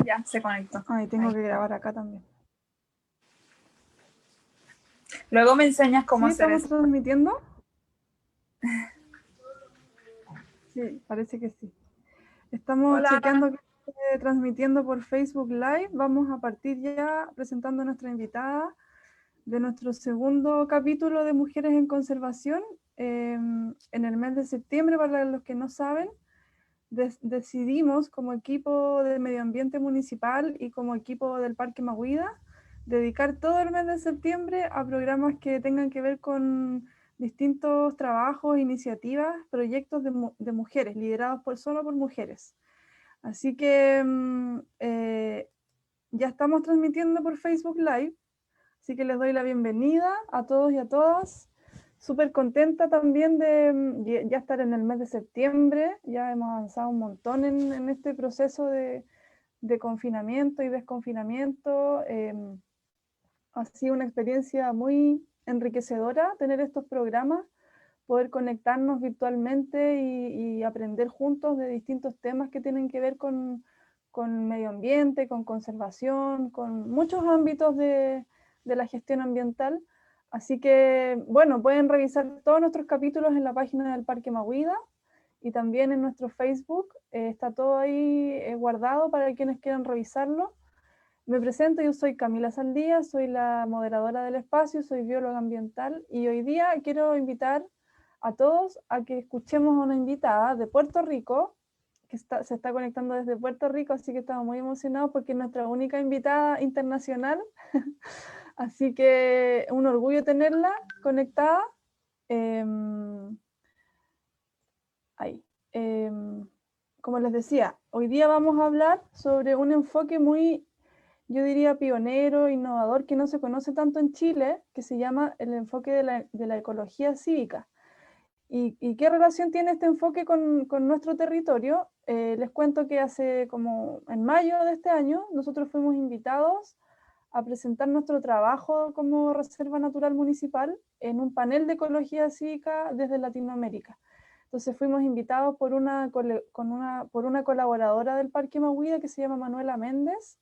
ya se conectó. Ay, tengo Ahí. que grabar acá también. Luego me enseñas cómo ¿Sí hacer estamos eso. transmitiendo? Sí, parece que sí. Estamos Hola. chequeando que esté transmitiendo por Facebook Live. Vamos a partir ya presentando a nuestra invitada de nuestro segundo capítulo de Mujeres en Conservación. En el mes de septiembre, para los que no saben, decidimos como equipo de medio ambiente municipal y como equipo del Parque Mahuida dedicar todo el mes de septiembre a programas que tengan que ver con distintos trabajos, iniciativas, proyectos de mujeres, liderados solo por mujeres. Así que ya estamos transmitiendo por Facebook Live, así que les doy la bienvenida a todos y a todas. Súper contenta también de ya estar en el mes de septiembre, ya hemos avanzado un montón en este proceso de confinamiento y desconfinamiento. Ha sido una experiencia muy enriquecedora tener estos programas, poder conectarnos virtualmente y aprender juntos de distintos temas que tienen que ver con medio ambiente, con conservación, con muchos ámbitos de la gestión ambiental. Así que, bueno, pueden revisar todos nuestros capítulos en la página del Parque Mahuida y también en nuestro Facebook. Está todo ahí guardado para quienes quieran revisarlo. Me presento, yo soy Camila Saldía, soy la moderadora del espacio, soy bióloga ambiental y hoy día quiero invitar a todos a que escuchemos a una invitada de Puerto Rico, que se está conectando desde Puerto Rico, así que estamos muy emocionados porque es nuestra única invitada internacional, así que un orgullo tenerla conectada. Ahí. Como les decía, hoy día vamos a hablar sobre un enfoque muy, yo diría, pionero, innovador, que no se conoce tanto en Chile, que se llama el enfoque de la ecología cívica. ¿Y qué relación tiene este enfoque con nuestro territorio? Les cuento que hace como en mayo de este año nosotros fuimos invitados a presentar nuestro trabajo como Reserva Natural Municipal en un panel de ecología cívica desde Latinoamérica. Entonces fuimos invitados por una colaboradora del Parque Mahuida que se llama Manuela Méndez,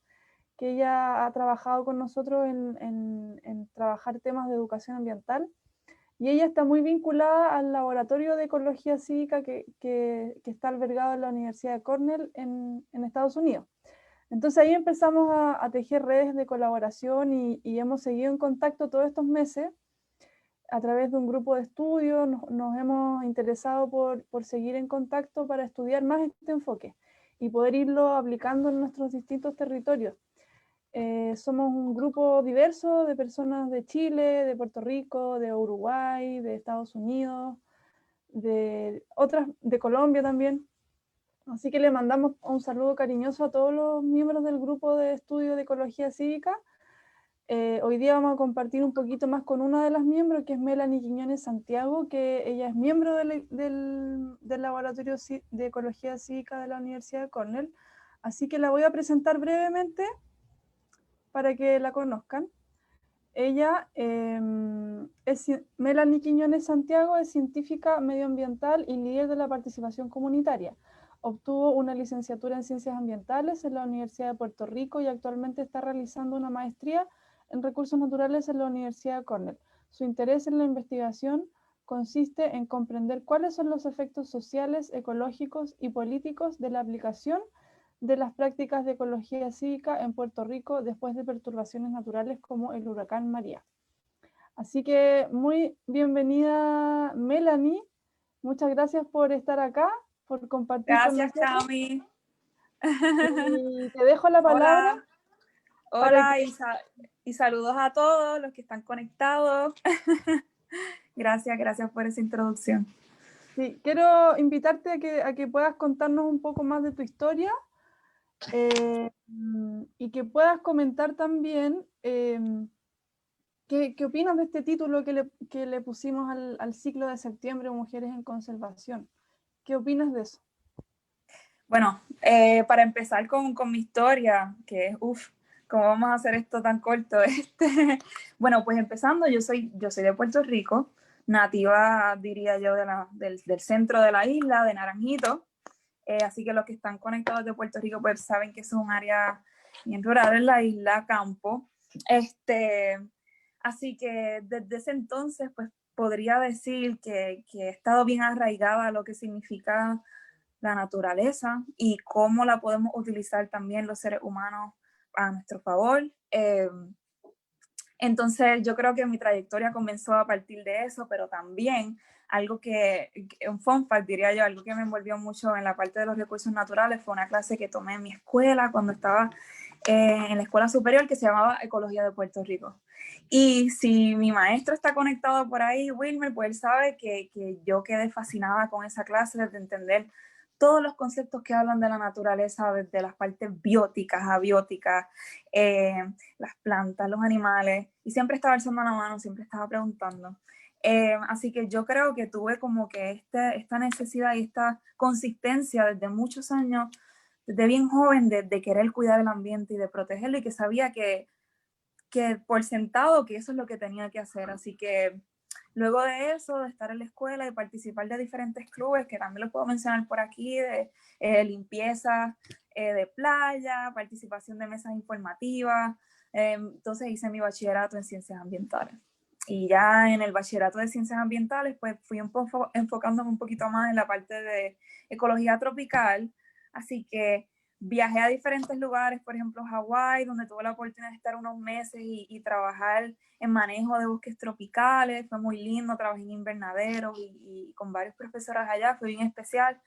que ella ha trabajado con nosotros en trabajar temas de educación ambiental. Y ella está muy vinculada al laboratorio de ecología cívica que está albergado en la Universidad de Cornell en Estados Unidos. Entonces ahí empezamos a tejer redes de colaboración y hemos seguido en contacto todos estos meses a través de un grupo de estudio. Nos hemos interesado por seguir en contacto para estudiar más este enfoque y poder irlo aplicando en nuestros distintos territorios. Somos un grupo diverso de personas de Chile, de Puerto Rico, de Uruguay, de Estados Unidos, de Colombia también. Así que le mandamos un saludo cariñoso a todos los miembros del grupo de estudio de ecología cívica. Hoy día vamos a compartir un poquito más con una de las miembros, que es Melanie Quiñones Santiago, que ella es miembro del Laboratorio de Ecología Cívica de la Universidad de Cornell. Así que la voy a presentar brevemente para que la conozcan. Ella Melanie Quiñones Santiago, es científica medioambiental y líder de la participación comunitaria. Obtuvo una licenciatura en Ciencias Ambientales en la Universidad de Puerto Rico y actualmente está realizando una maestría en Recursos Naturales en la Universidad de Cornell. Su interés en la investigación consiste en comprender cuáles son los efectos sociales, ecológicos y políticos de la aplicación de las prácticas de ecología cívica en Puerto Rico después de perturbaciones naturales como el huracán María. Así que muy bienvenida, Melanie. Muchas gracias por estar acá, por compartir con Gracias, nosotros. Cami. Y te dejo la palabra Hola, para que... hola y saludos a todos los que están conectados. Gracias por esa introducción. Sí, quiero invitarte a que puedas contarnos un poco más de tu historia y que puedas comentar también ¿qué opinas de este título que le pusimos al ciclo de septiembre, Mujeres en Conservación? ¿Qué opinas de eso? Bueno, para empezar con mi historia, que es, ¿cómo vamos a hacer esto tan corto? Bueno, pues empezando, yo soy de Puerto Rico, nativa, diría yo, del centro de la isla, de Naranjito. así que los que están conectados de Puerto Rico pues saben que es un área bien rural en la isla, campo. Así que desde ese entonces pues podría decir que he estado bien arraigada a lo que significa la naturaleza y cómo la podemos utilizar también los seres humanos a nuestro favor. Entonces yo creo que mi trayectoria comenzó a partir de eso, pero también algo un fun fact diría yo, algo que me envolvió mucho en la parte de los recursos naturales fue una clase que tomé en mi escuela cuando estaba en la escuela superior que se llamaba Ecología de Puerto Rico. Y si mi maestro está conectado por ahí, Wilmer, pues él sabe que yo quedé fascinada con esa clase desde entender todos los conceptos que hablan de la naturaleza, desde las partes bióticas, abióticas, las plantas, los animales, y siempre estaba alzando la mano, siempre estaba preguntando. Así que yo creo que tuve como que esta necesidad y esta consistencia desde muchos años, desde bien joven, de querer cuidar el ambiente y de protegerlo, y que sabía que por sentado que eso es lo que tenía que hacer. Así que luego de eso, de estar en la escuela y participar de diferentes clubes, que también los puedo mencionar por aquí, de limpieza de playa, participación de mesas informativas, entonces hice mi bachillerato en ciencias ambientales. Y ya en el bachillerato de ciencias ambientales, pues fui enfocándome un poquito más en la parte de ecología tropical, así que viajé a diferentes lugares, por ejemplo Hawái, donde tuve la oportunidad de estar unos meses y trabajar en manejo de bosques tropicales. Fue muy lindo, trabajé en invernaderos y con varios profesores allá, fue bien especial.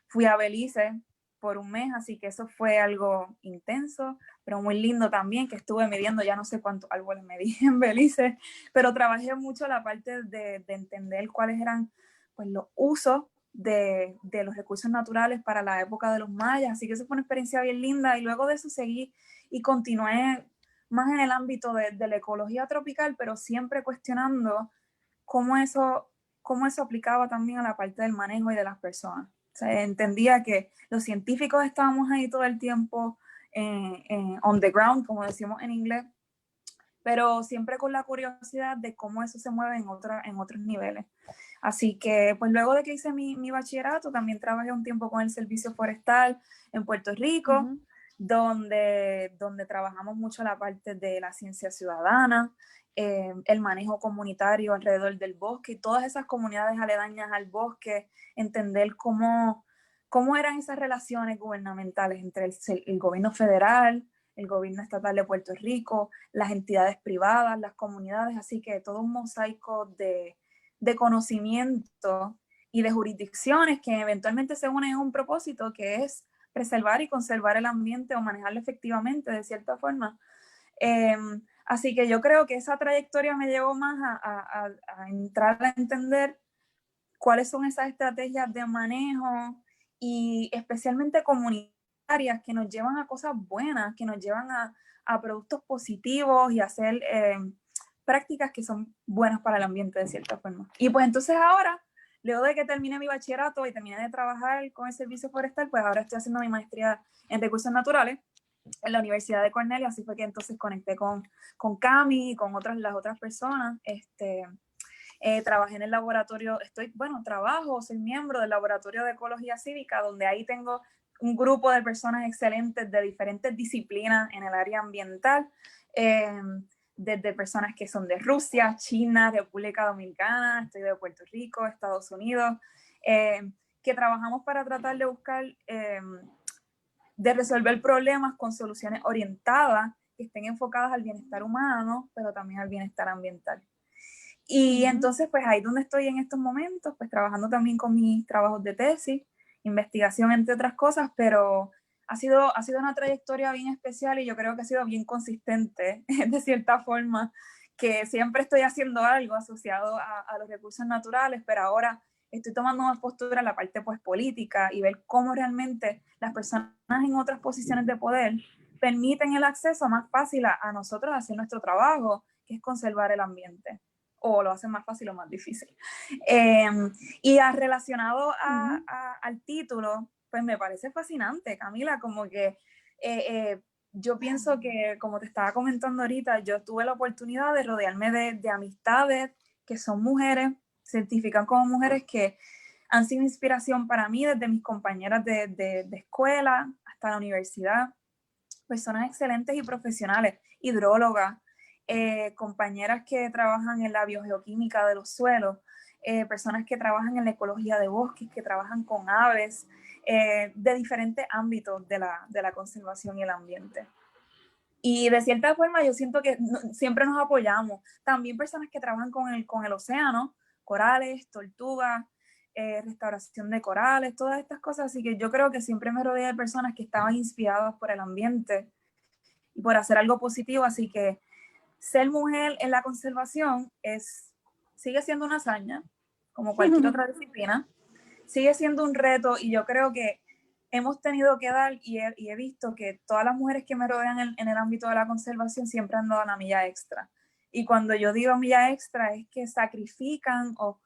Fui a Belice por un mes, así que eso fue algo intenso, pero muy lindo también, que estuve midiendo, ya no sé cuántos árboles medí en Belice, pero trabajé mucho la parte de entender cuáles eran pues, los usos de los recursos naturales para la época de los mayas, así que eso fue una experiencia bien linda, y luego de eso seguí y continué más en el ámbito de la ecología tropical, pero siempre cuestionando cómo eso, cómo eso aplicaba también a la parte del manejo y de las personas. O sea, entendía que los científicos estábamos ahí todo el tiempo on the ground, como decimos en inglés, pero siempre con la curiosidad de cómo eso se mueve en otros niveles. Así que, pues luego de que hice mi bachillerato, también trabajé un tiempo con el Servicio Forestal en Puerto Rico, donde trabajamos mucho la parte de la ciencia ciudadana, el manejo comunitario alrededor del bosque y todas esas comunidades aledañas al bosque, entender cómo eran esas relaciones gubernamentales entre el gobierno federal, el gobierno estatal de Puerto Rico, las entidades privadas, las comunidades, así que todo un mosaico de conocimiento y de jurisdicciones que eventualmente se unen en un propósito que es preservar y conservar el ambiente o manejarlo efectivamente de cierta forma. Así que yo creo que esa trayectoria me llevó más a entrar a entender cuáles son esas estrategias de manejo y especialmente comunitarias que nos llevan a cosas buenas, que nos llevan a productos positivos y a hacer prácticas que son buenas para el ambiente de cierta forma. Y pues entonces ahora, luego de que terminé mi bachillerato y terminé de trabajar con el servicio forestal, pues ahora estoy haciendo mi maestría en recursos naturales en la Universidad de Cornell, así fue que entonces conecté con Cami y con las otras personas. Trabajé en el laboratorio, soy miembro del laboratorio de ecología cívica, donde ahí tengo un grupo de personas excelentes de diferentes disciplinas en el área ambiental, desde personas que son de Rusia, China, República Dominicana, estoy de Puerto Rico, Estados Unidos, que trabajamos para tratar de buscar, de resolver problemas con soluciones orientadas que estén enfocadas al bienestar humano, pero también al bienestar ambiental. Y entonces, pues ahí donde estoy en estos momentos, pues trabajando también con mis trabajos de tesis, investigación, entre otras cosas, pero ha sido una trayectoria bien especial y yo creo que ha sido bien consistente, de cierta forma, que siempre estoy haciendo algo asociado a los recursos naturales, pero ahora estoy tomando más postura en la parte pues política y ver cómo realmente las personas en otras posiciones de poder permiten el acceso más fácil a nosotros a hacer nuestro trabajo, que es conservar el ambiente, o lo hacen más fácil o más difícil. Y relacionado al título, pues me parece fascinante, Camila, como que yo pienso que, como te estaba comentando ahorita, yo tuve la oportunidad de rodearme de amistades que son mujeres, se identifican como mujeres que han sido inspiración para mí desde mis compañeras de escuela hasta la universidad, personas excelentes y profesionales, hidrólogas, compañeras que trabajan en la biogeoquímica de los suelos, personas que trabajan en la ecología de bosques, que trabajan con aves, de diferentes ámbitos de la conservación y el ambiente. Y de cierta forma yo siento que siempre nos apoyamos. También personas que trabajan con el océano, corales, tortugas, restauración de corales, todas estas cosas. Así que yo creo que siempre me rodeé de personas que estaban inspiradas por el ambiente y por hacer algo positivo. Así que ser mujer en la conservación sigue siendo una hazaña, como cualquier otra disciplina. Sigue siendo un reto y yo creo que hemos tenido que dar y he visto que todas las mujeres que me rodean en el ámbito de la conservación siempre han dado una milla extra. Y cuando yo digo milla extra es que sacrifican o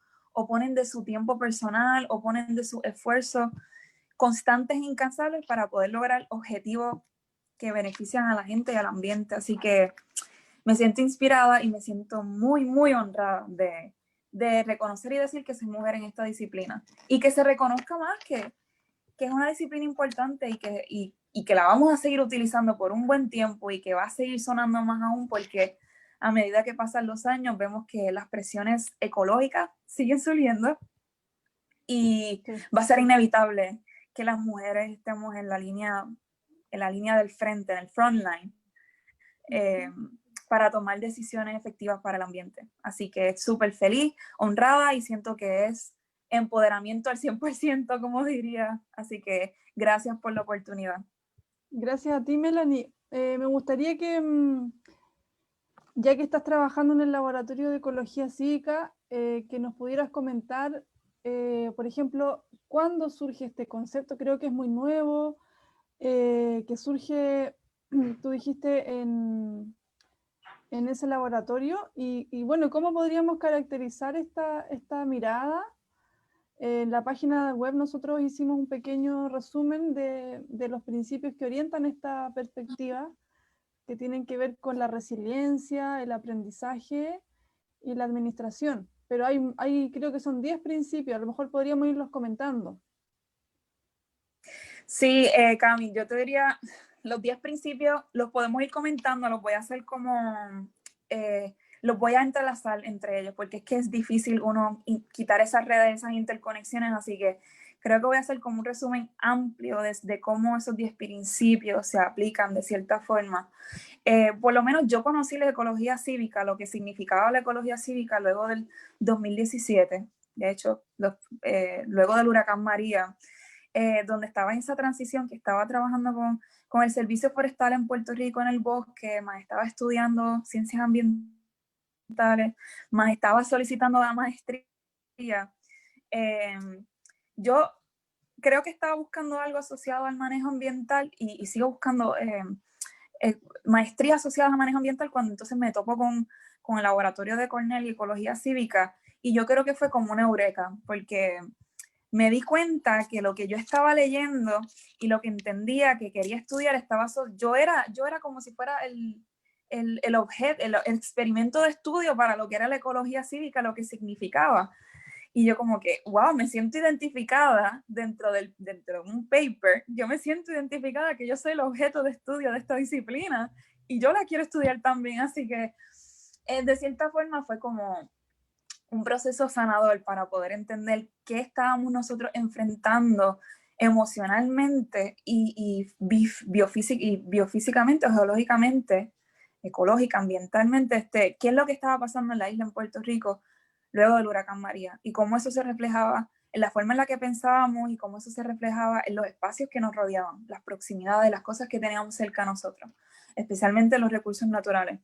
ponen de su tiempo personal o ponen de su esfuerzo constantes e incansables para poder lograr objetivos que benefician a la gente y al ambiente. Así que me siento inspirada y me siento muy, muy honrada de reconocer y decir que soy mujer en esta disciplina. Y que se reconozca más que es una disciplina importante y que la vamos a seguir utilizando por un buen tiempo y que va a seguir sonando más aún porque a medida que pasan los años vemos que las presiones ecológicas siguen subiendo y Sí. va a ser inevitable que las mujeres estemos en la línea del frente, en el front line, para tomar decisiones efectivas para el ambiente. Así que súper feliz, honrada y siento que es empoderamiento al 100%, como diría. Así que gracias por la oportunidad. Gracias a ti, Melanie. Me gustaría que, ya que estás trabajando en el Laboratorio de Ecología Cívica, que nos pudieras comentar, por ejemplo, cuándo surge este concepto. Creo que es muy nuevo, que surge, tú dijiste, en ese laboratorio. Y bueno, ¿cómo podríamos caracterizar esta mirada? En la página web nosotros hicimos un pequeño resumen de los principios que orientan esta perspectiva, que tienen que ver con la resiliencia, el aprendizaje y la administración. Pero creo que son 10 principios, a lo mejor podríamos irlos comentando. Sí, Cami, yo te diría, los 10 principios los podemos ir comentando, los voy a hacer como, los voy a entrelazar entre ellos, porque es que es difícil uno quitar esas redes, esas interconexiones, así que creo que voy a hacer como un resumen amplio de cómo esos 10 principios se aplican de cierta forma. Por lo menos yo conocí la ecología cívica, lo que significaba la ecología cívica luego del 2017, de hecho, luego del huracán María, donde estaba en esa transición, que estaba trabajando con el Servicio Forestal en Puerto Rico en el bosque, más estaba estudiando ciencias ambientales, más estaba solicitando la maestría. Yo creo que estaba buscando algo asociado al manejo ambiental y sigo buscando maestrías asociadas a manejo ambiental cuando entonces me topo con el laboratorio de Cornell y ecología cívica y yo creo que fue como una eureka porque me di cuenta que lo que yo estaba leyendo y lo que entendía que quería estudiar yo era como si fuera el objeto, el experimento de estudio para lo que era la ecología cívica, lo que significaba. Y yo como que, wow, me siento identificada dentro de un paper, yo me siento identificada que yo soy el objeto de estudio de esta disciplina y yo la quiero estudiar también, así que de cierta forma fue como un proceso sanador para poder entender qué estábamos nosotros enfrentando emocionalmente y biofísicamente o geológicamente, ecológica, ambientalmente, qué es lo que estaba pasando en la isla en Puerto Rico luego del huracán María y cómo eso se reflejaba en la forma en la que pensábamos y cómo eso se reflejaba en los espacios que nos rodeaban, las proximidades, las cosas que teníamos cerca a nosotros, especialmente los recursos naturales.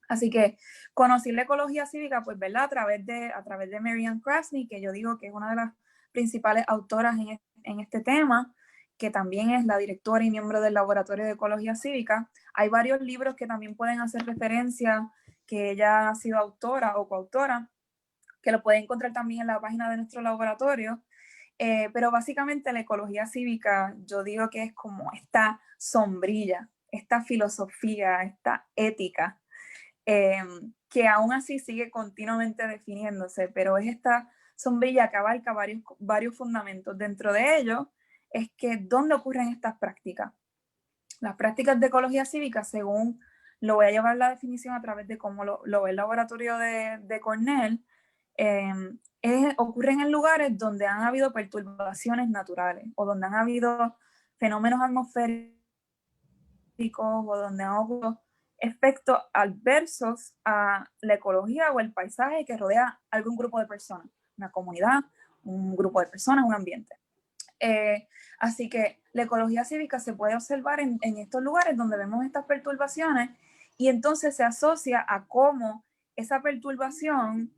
Así que conocí la ecología cívica, pues, ¿verdad? A través de Marianne Krasny, que yo digo que es una de las principales autoras en este tema, que también es la directora y miembro del Laboratorio de Ecología Cívica. Hay varios libros que también pueden hacer referencia, que ella ha sido autora o coautora, que lo pueden encontrar también en la página de nuestro laboratorio. Pero básicamente la ecología cívica, yo digo que es como esta sombrilla, esta filosofía, esta ética, que aún así sigue continuamente definiéndose, pero es esta sombrilla que abarca varios fundamentos. Dentro de ellos es que ¿dónde ocurren estas prácticas? Las prácticas de ecología cívica, según lo voy a llevar la definición a través de cómo lo ve el laboratorio de Cornell, ocurren en lugares donde han habido perturbaciones naturales o donde han habido fenómenos atmosféricos o donde han ocurrido efectos adversos a la ecología o el paisaje que rodea algún grupo de personas, una comunidad, un grupo de personas, un ambiente. Así que la ecología cívica se puede observar en estos lugares donde vemos estas perturbaciones y entonces se asocia a cómo esa perturbación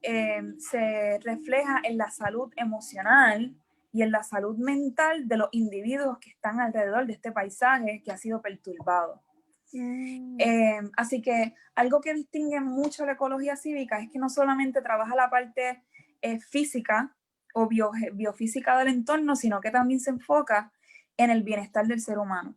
se refleja en la salud emocional y en la salud mental de los individuos que están alrededor de este paisaje que ha sido perturbado. Así que algo que distingue mucho la ecología cívica es que no solamente trabaja la parte física o biofísica del entorno, sino que también se enfoca en el bienestar del ser humano.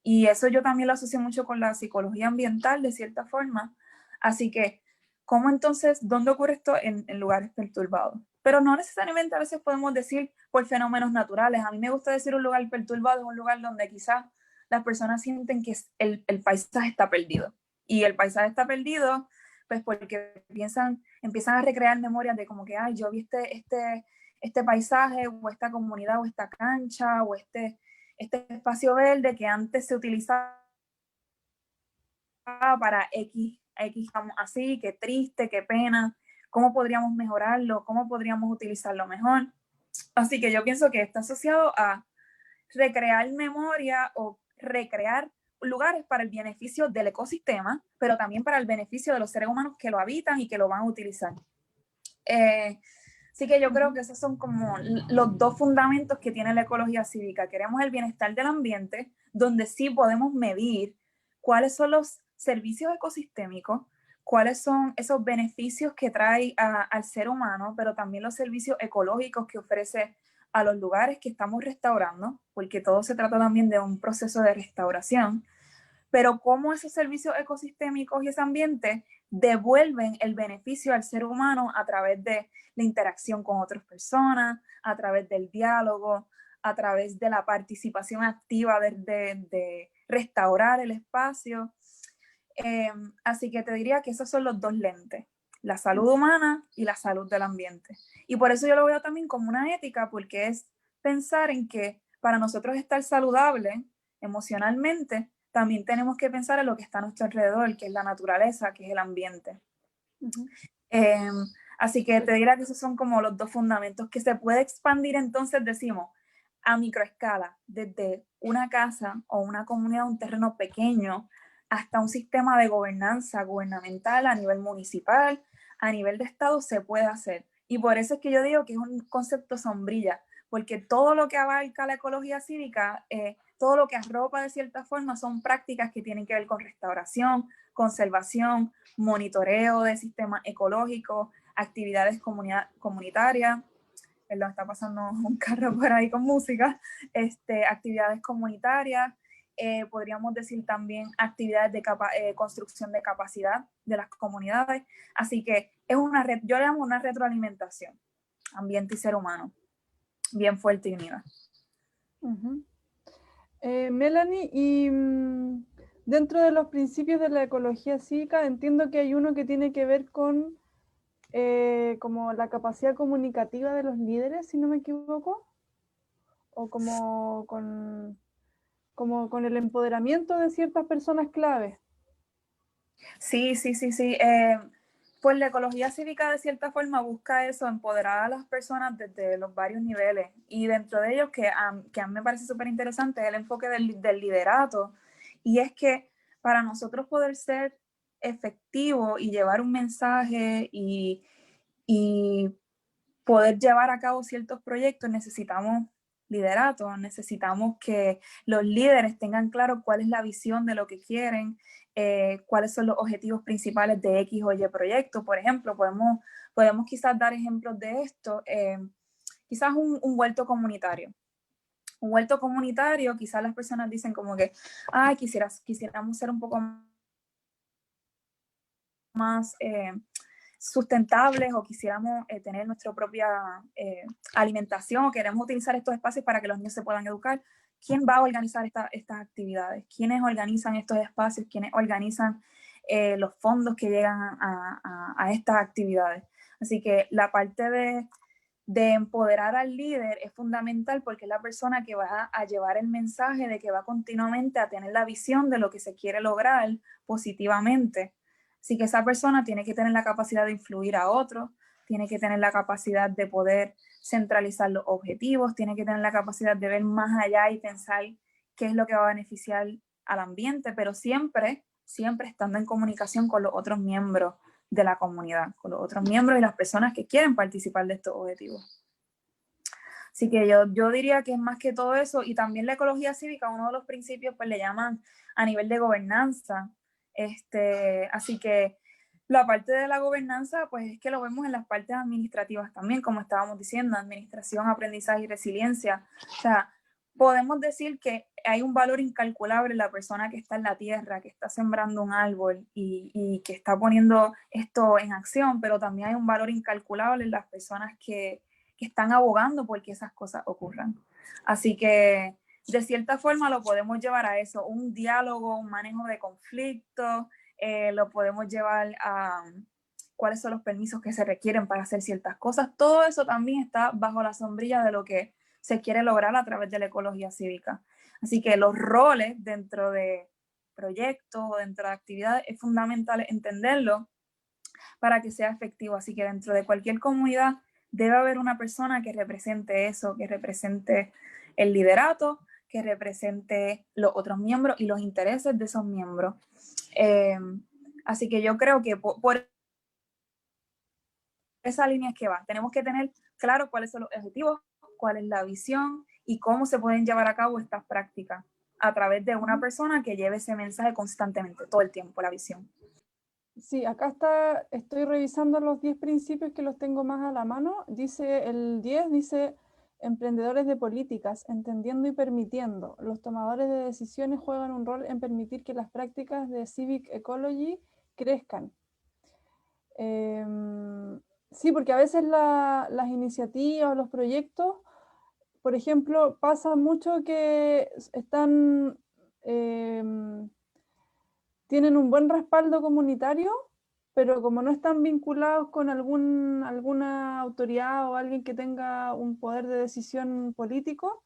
Y eso yo también lo asocio mucho con la psicología ambiental, de cierta forma. Así que, ¿cómo entonces, dónde ocurre esto? En lugares perturbados. Pero no necesariamente a veces podemos decir por fenómenos naturales. A mí me gusta decir un lugar perturbado es un lugar donde quizás las personas sienten que el paisaje está perdido. Y el paisaje está perdido, pues porque empiezan a recrear memorias de como que, ay, yo vi este paisaje, o esta comunidad, o esta cancha, o este espacio verde que antes se utilizaba para X, así, qué triste, qué pena, cómo podríamos mejorarlo, cómo podríamos utilizarlo mejor. Así que yo pienso que está asociado a recrear memoria o recrear lugares para el beneficio del ecosistema, pero también para el beneficio de los seres humanos que lo habitan y que lo van a utilizar. Así que yo creo que esos son como los dos fundamentos que tiene la ecología cívica. Queremos el bienestar del ambiente, donde sí podemos medir cuáles son los servicios ecosistémicos, cuáles son esos beneficios que trae al ser humano, pero también los servicios ecológicos que ofrece a los lugares que estamos restaurando, porque todo se trata también de un proceso de restauración, pero cómo esos servicios ecosistémicos y ese ambiente devuelven el beneficio al ser humano a través de la interacción con otras personas, a través del diálogo, a través de la participación activa de restaurar el espacio. Así que te diría que esos son los dos lentes, la salud humana y la salud del ambiente. Y por eso yo lo veo también como una ética, porque es pensar en que para nosotros estar saludable emocionalmente, también tenemos que pensar en lo que está a nuestro alrededor, que es la naturaleza, que es el ambiente. Así que te diría que esos son como los dos fundamentos que se puede expandir, entonces decimos, a microescala, desde una casa o una comunidad, un terreno pequeño, hasta un sistema de gobernanza gubernamental a nivel municipal, a nivel de estado, se puede hacer. Y por eso es que yo digo que es un concepto sombrilla, porque todo lo que abarca la ecología cívica, todo lo que arropa de cierta forma son prácticas que tienen que ver con restauración, conservación, monitoreo de sistemas ecológicos, actividades comunitarias. Perdón, está pasando un carro por ahí con música. Actividades comunitarias, podríamos decir también actividades de construcción de capacidad de las comunidades. Así que es una red, yo le llamo una retroalimentación, ambiente y ser humano, bien fuerte y unida. Melanie, y dentro de los principios de la ecología cívica, entiendo que hay uno que tiene que ver con como la capacidad comunicativa de los líderes, si no me equivoco, o como con el empoderamiento de ciertas personas clave. Sí. Pues la ecología cívica de cierta forma busca eso, empoderar a las personas desde los varios niveles. Y dentro de ellos, que a mí me parece súper interesante, es el enfoque del liderato. Y es que para nosotros poder ser efectivos y llevar un mensaje y poder llevar a cabo ciertos proyectos, necesitamos liderato, necesitamos que los líderes tengan claro cuál es la visión de lo que quieren, cuáles son los objetivos principales de X o Y proyecto. Por ejemplo, podemos quizás dar ejemplos de esto, quizás un huerto comunitario. Un huerto comunitario, quizás las personas dicen como que, ay, quisiéramos ser un poco más sustentables o quisiéramos tener nuestra propia alimentación o queremos utilizar estos espacios para que los niños se puedan educar, ¿quién va a organizar estas actividades? ¿Quiénes organizan estos espacios? ¿Quiénes organizan los fondos que llegan a estas actividades? Así que la parte de empoderar al líder es fundamental porque es la persona que va a llevar el mensaje de que va continuamente a tener la visión de lo que se quiere lograr positivamente. Así que esa persona tiene que tener la capacidad de influir a otros, tiene que tener la capacidad de poder centralizar los objetivos, tiene que tener la capacidad de ver más allá y pensar qué es lo que va a beneficiar al ambiente, pero siempre estando en comunicación con los otros miembros de la comunidad, con los otros miembros y las personas que quieren participar de estos objetivos. Así que yo diría que es más que todo eso, y también la ecología cívica, uno de los principios, pues le llaman a nivel de gobernanza. Así que la parte de la gobernanza, pues es que lo vemos en las partes administrativas también, como estábamos diciendo, administración, aprendizaje y resiliencia. O sea, podemos decir que hay un valor incalculable en la persona que está en la tierra, que está sembrando un árbol y que está poniendo esto en acción, pero también hay un valor incalculable en las personas que están abogando porque esas cosas ocurran. Así que de cierta forma lo podemos llevar a eso, un diálogo, un manejo de conflictos, lo podemos llevar a cuáles son los permisos que se requieren para hacer ciertas cosas. Todo eso también está bajo la sombrilla de lo que se quiere lograr a través de la ecología cívica. Así que los roles dentro de proyectos o dentro de actividades es fundamental entenderlo para que sea efectivo. Así que dentro de cualquier comunidad debe haber una persona que represente eso, que represente el liderato, que represente los otros miembros y los intereses de esos miembros. Así que yo creo que por esa línea es que va. Tenemos que tener claro cuáles son los objetivos, cuál es la visión y cómo se pueden llevar a cabo estas prácticas a través de una persona que lleve ese mensaje constantemente, todo el tiempo, la visión. Sí, acá estoy revisando los 10 principios que los tengo más a la mano. Dice, el 10 dice, emprendedores de políticas, entendiendo y permitiendo. Los tomadores de decisiones juegan un rol en permitir que las prácticas de civic ecology crezcan. Sí, porque a veces las iniciativas, los proyectos, por ejemplo, pasa mucho que tienen un buen respaldo comunitario, pero como no están vinculados con alguna autoridad o alguien que tenga un poder de decisión político,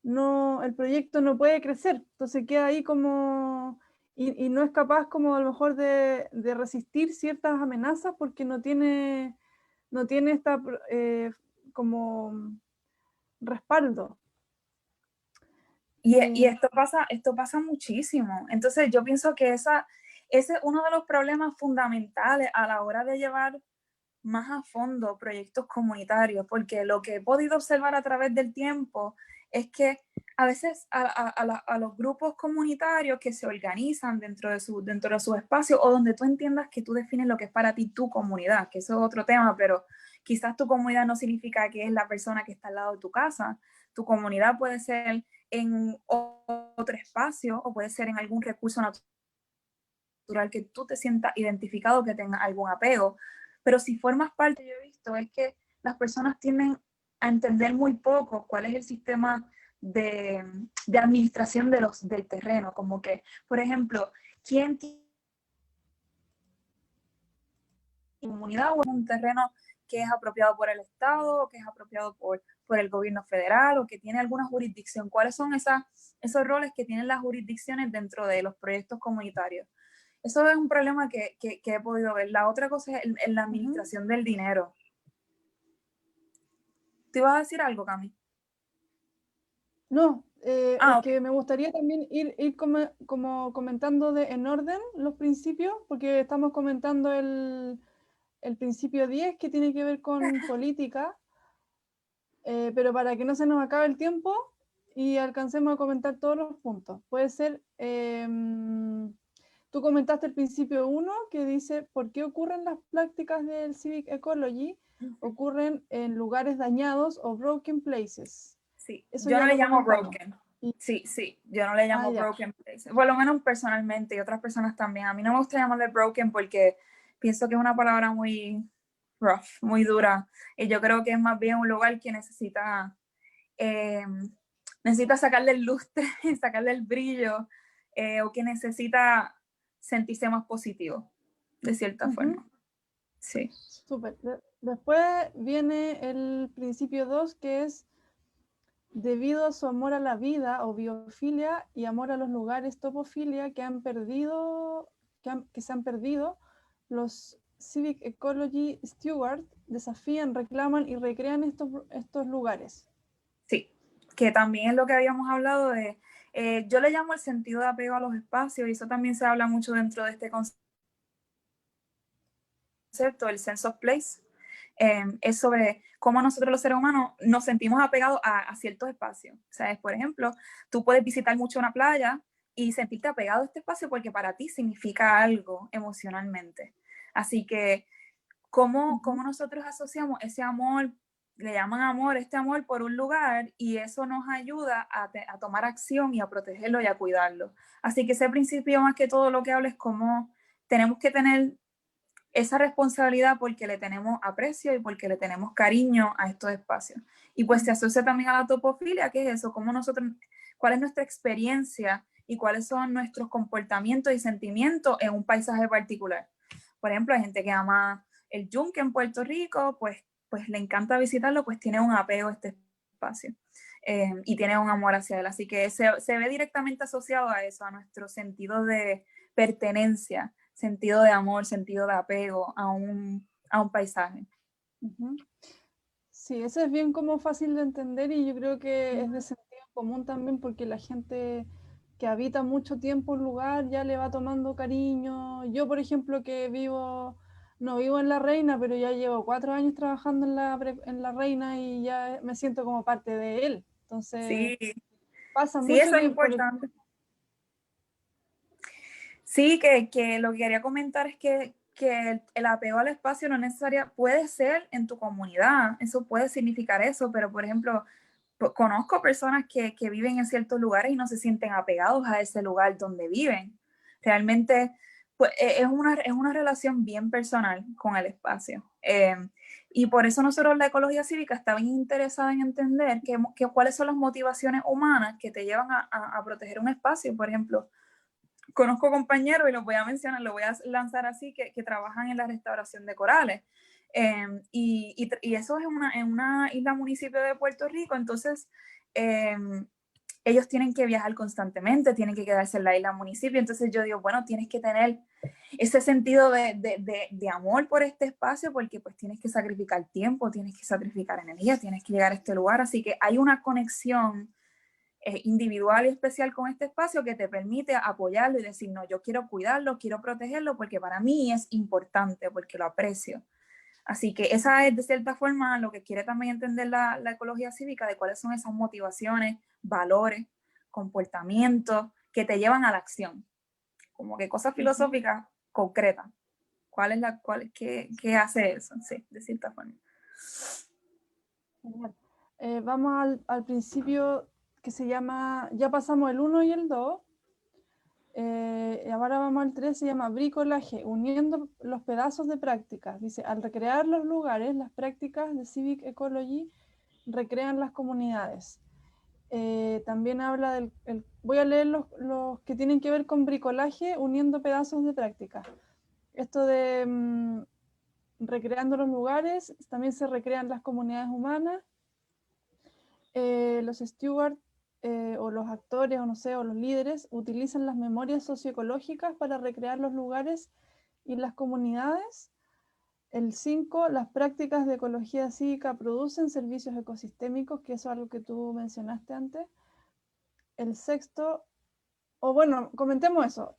el proyecto no puede crecer. Entonces queda ahí como... Y no es capaz como a lo mejor de resistir ciertas amenazas porque no tiene esta como respaldo. Y esto pasa muchísimo. Entonces yo pienso que ese es uno de los problemas fundamentales a la hora de llevar más a fondo proyectos comunitarios, porque lo que he podido observar a través del tiempo es que a veces a los grupos comunitarios que se organizan dentro de su espacio o donde tú entiendas que tú defines lo que es para ti tu comunidad, que eso es otro tema, pero quizás tu comunidad no significa que es la persona que está al lado de tu casa. Tu comunidad puede ser en otro espacio o puede ser en algún recurso natural que tú te sientas identificado, que tenga algún apego. Pero si formas parte, yo he visto, es que las personas tienden a entender muy poco cuál es el sistema de administración del terreno. Como que, por ejemplo, ¿quién tiene comunidad o es un terreno que es apropiado por el Estado o que es apropiado por el gobierno federal o que tiene alguna jurisdicción? ¿Cuáles son esos roles que tienen las jurisdicciones dentro de los proyectos comunitarios? Eso es un problema que he podido ver. La otra cosa es la administración del dinero. ¿Te ibas a decir algo, Cami? No, es okay. que me gustaría también ir como comentando en orden los principios, porque estamos comentando el principio 10 que tiene que ver con política, pero para que no se nos acabe el tiempo y alcancemos a comentar todos los puntos. Puede ser, tú comentaste el principio 1 que dice, ¿por qué ocurren las prácticas del Civic Ecology? Ocurren en lugares dañados o broken places. Sí, Eso yo ya no le lo llamo comentamos. broken. Sí, yo no le llamo broken places. Por lo menos personalmente y otras personas también. A mí no me gusta llamarle broken porque pienso que es una palabra muy rough, muy dura, y yo creo que es más bien un lugar que eh, necesita sacarle el lustre, sacarle el brillo, o que necesita sentirse más positivo, de cierta forma. Sí. Súper. Después viene el principio 2, que es debido a su amor a la vida o biofilia y amor a los lugares, topofilia, que se han perdido, los Civic Ecology Stewards desafían, reclaman y recrean estos lugares. Sí, que también es lo que habíamos hablado de, yo le llamo el sentido de apego a los espacios, y eso también se habla mucho dentro de este concepto, el sense of place. Es sobre cómo nosotros los seres humanos nos sentimos apegados a ciertos espacios. O sea, por ejemplo, tú puedes visitar mucho una playa y sentirte apegado a este espacio porque para ti significa algo emocionalmente. Así que, ¿cómo nosotros asociamos ese amor, le llaman amor, este amor por un lugar, y eso nos ayuda a tomar acción y a protegerlo y a cuidarlo? Así que ese principio, más que todo, lo que habla es cómo tenemos que tener esa responsabilidad porque le tenemos aprecio y porque le tenemos cariño a estos espacios. Y pues se asocia también a la topofilia, que es eso, cómo nosotros, cuál es nuestra experiencia y cuáles son nuestros comportamientos y sentimientos en un paisaje particular. Por ejemplo, hay gente que ama el yunque en Puerto Rico, pues le encanta visitarlo, pues tiene un apego a este espacio. Y tiene un amor hacia él. Así que se ve directamente asociado a eso, a nuestro sentido de pertenencia, sentido de amor, sentido de apego a un paisaje. Sí, eso es bien como fácil de entender y yo creo que es de sentido común también porque la gente que habita mucho tiempo un lugar ya le va tomando cariño. Yo, por ejemplo, que no vivo en La Reina, pero ya llevo 4 años trabajando en La Reina y ya me siento como parte de él. Entonces, Sí, pasa sí, mucho eso es que, importante. Sí, que lo que quería comentar es que el apego al espacio no necesariamente puede ser en tu comunidad, eso puede significar eso, pero por ejemplo, conozco personas que viven en ciertos lugares y no se sienten apegados a ese lugar donde viven. Realmente, pues, es una relación bien personal con el espacio. Y por eso nosotros, la ecología cívica, está bien interesada en entender cuáles son las motivaciones humanas que te llevan a proteger un espacio. Por ejemplo, conozco compañeros, y los voy a mencionar, los voy a lanzar así, que trabajan en la restauración de corales. Y eso es en una isla municipio de Puerto Rico. Entonces, ellos tienen que viajar constantemente, tienen que quedarse en la isla municipio. Entonces yo digo, bueno, tienes que tener ese sentido de amor por este espacio, porque pues tienes que sacrificar tiempo, tienes que sacrificar energía, tienes que llegar a este lugar. Así que hay una conexión individual y especial con este espacio que te permite apoyarlo y decir, no, yo quiero cuidarlo, quiero protegerlo porque para mí es importante, porque lo aprecio. Así que esa es de cierta forma lo que quiere también entender la ecología cívica, de cuáles son esas motivaciones, valores, comportamientos que te llevan a la acción, como que cosas filosóficas concretas. ¿Qué hace eso? Sí, de cierta forma. Genial. Vamos al principio que se llama, ya pasamos el 1 y el 2. Ahora vamos al 3, se llama bricolaje, uniendo los pedazos de prácticas. Dice, al recrear los lugares, las prácticas de Civic Ecology recrean las comunidades. También habla voy a leer los que tienen que ver con bricolaje, uniendo pedazos de prácticas. Esto de recreando los lugares, también se recrean las comunidades humanas. Los stewards o los actores o no sé, o los líderes utilizan las memorias socioecológicas para recrear los lugares y las comunidades. El 5, las prácticas de ecología cívica producen servicios ecosistémicos, que eso es algo que tú mencionaste antes. El 6, o bueno, comentemos eso.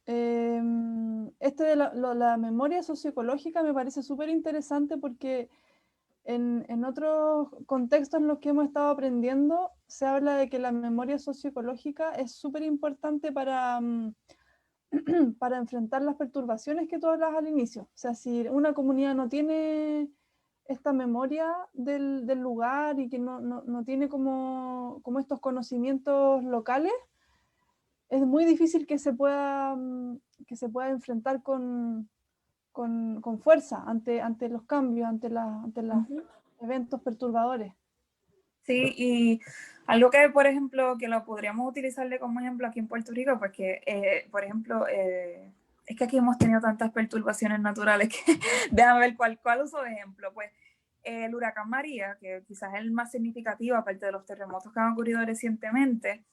Este de la memoria socioecológica me parece súper interesante porque en otros contextos en los que hemos estado aprendiendo, se habla de que la memoria socioecológica es súper importante para enfrentar las perturbaciones que tú hablas al inicio. O sea, si una comunidad no tiene esta memoria del lugar y que no tiene como estos conocimientos locales, es muy difícil que se pueda enfrentar con con fuerza ante los cambios, ante los eventos perturbadores. Sí, y algo que, por ejemplo, que lo podríamos utilizarle como ejemplo aquí en Puerto Rico, porque, por ejemplo, es que aquí hemos tenido tantas perturbaciones naturales que déjame ver cuál uso de ejemplo. Pues el huracán María, que quizás es el más significativo, aparte de los terremotos que han ocurrido recientemente,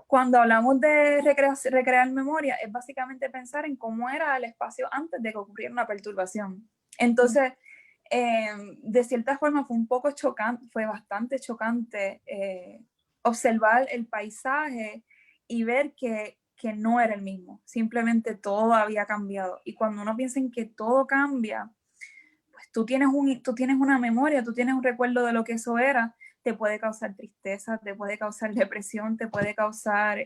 cuando hablamos de recrear memoria, es básicamente pensar en cómo era el espacio antes de que ocurriera una perturbación. Entonces, de cierta forma fue un poco chocante, fue bastante chocante observar el paisaje y ver que no era el mismo, simplemente todo había cambiado. Y cuando uno piensa en que todo cambia, pues tú tienes una memoria, tú tienes un recuerdo de lo que eso era, te puede causar tristeza, te puede causar depresión, te puede causar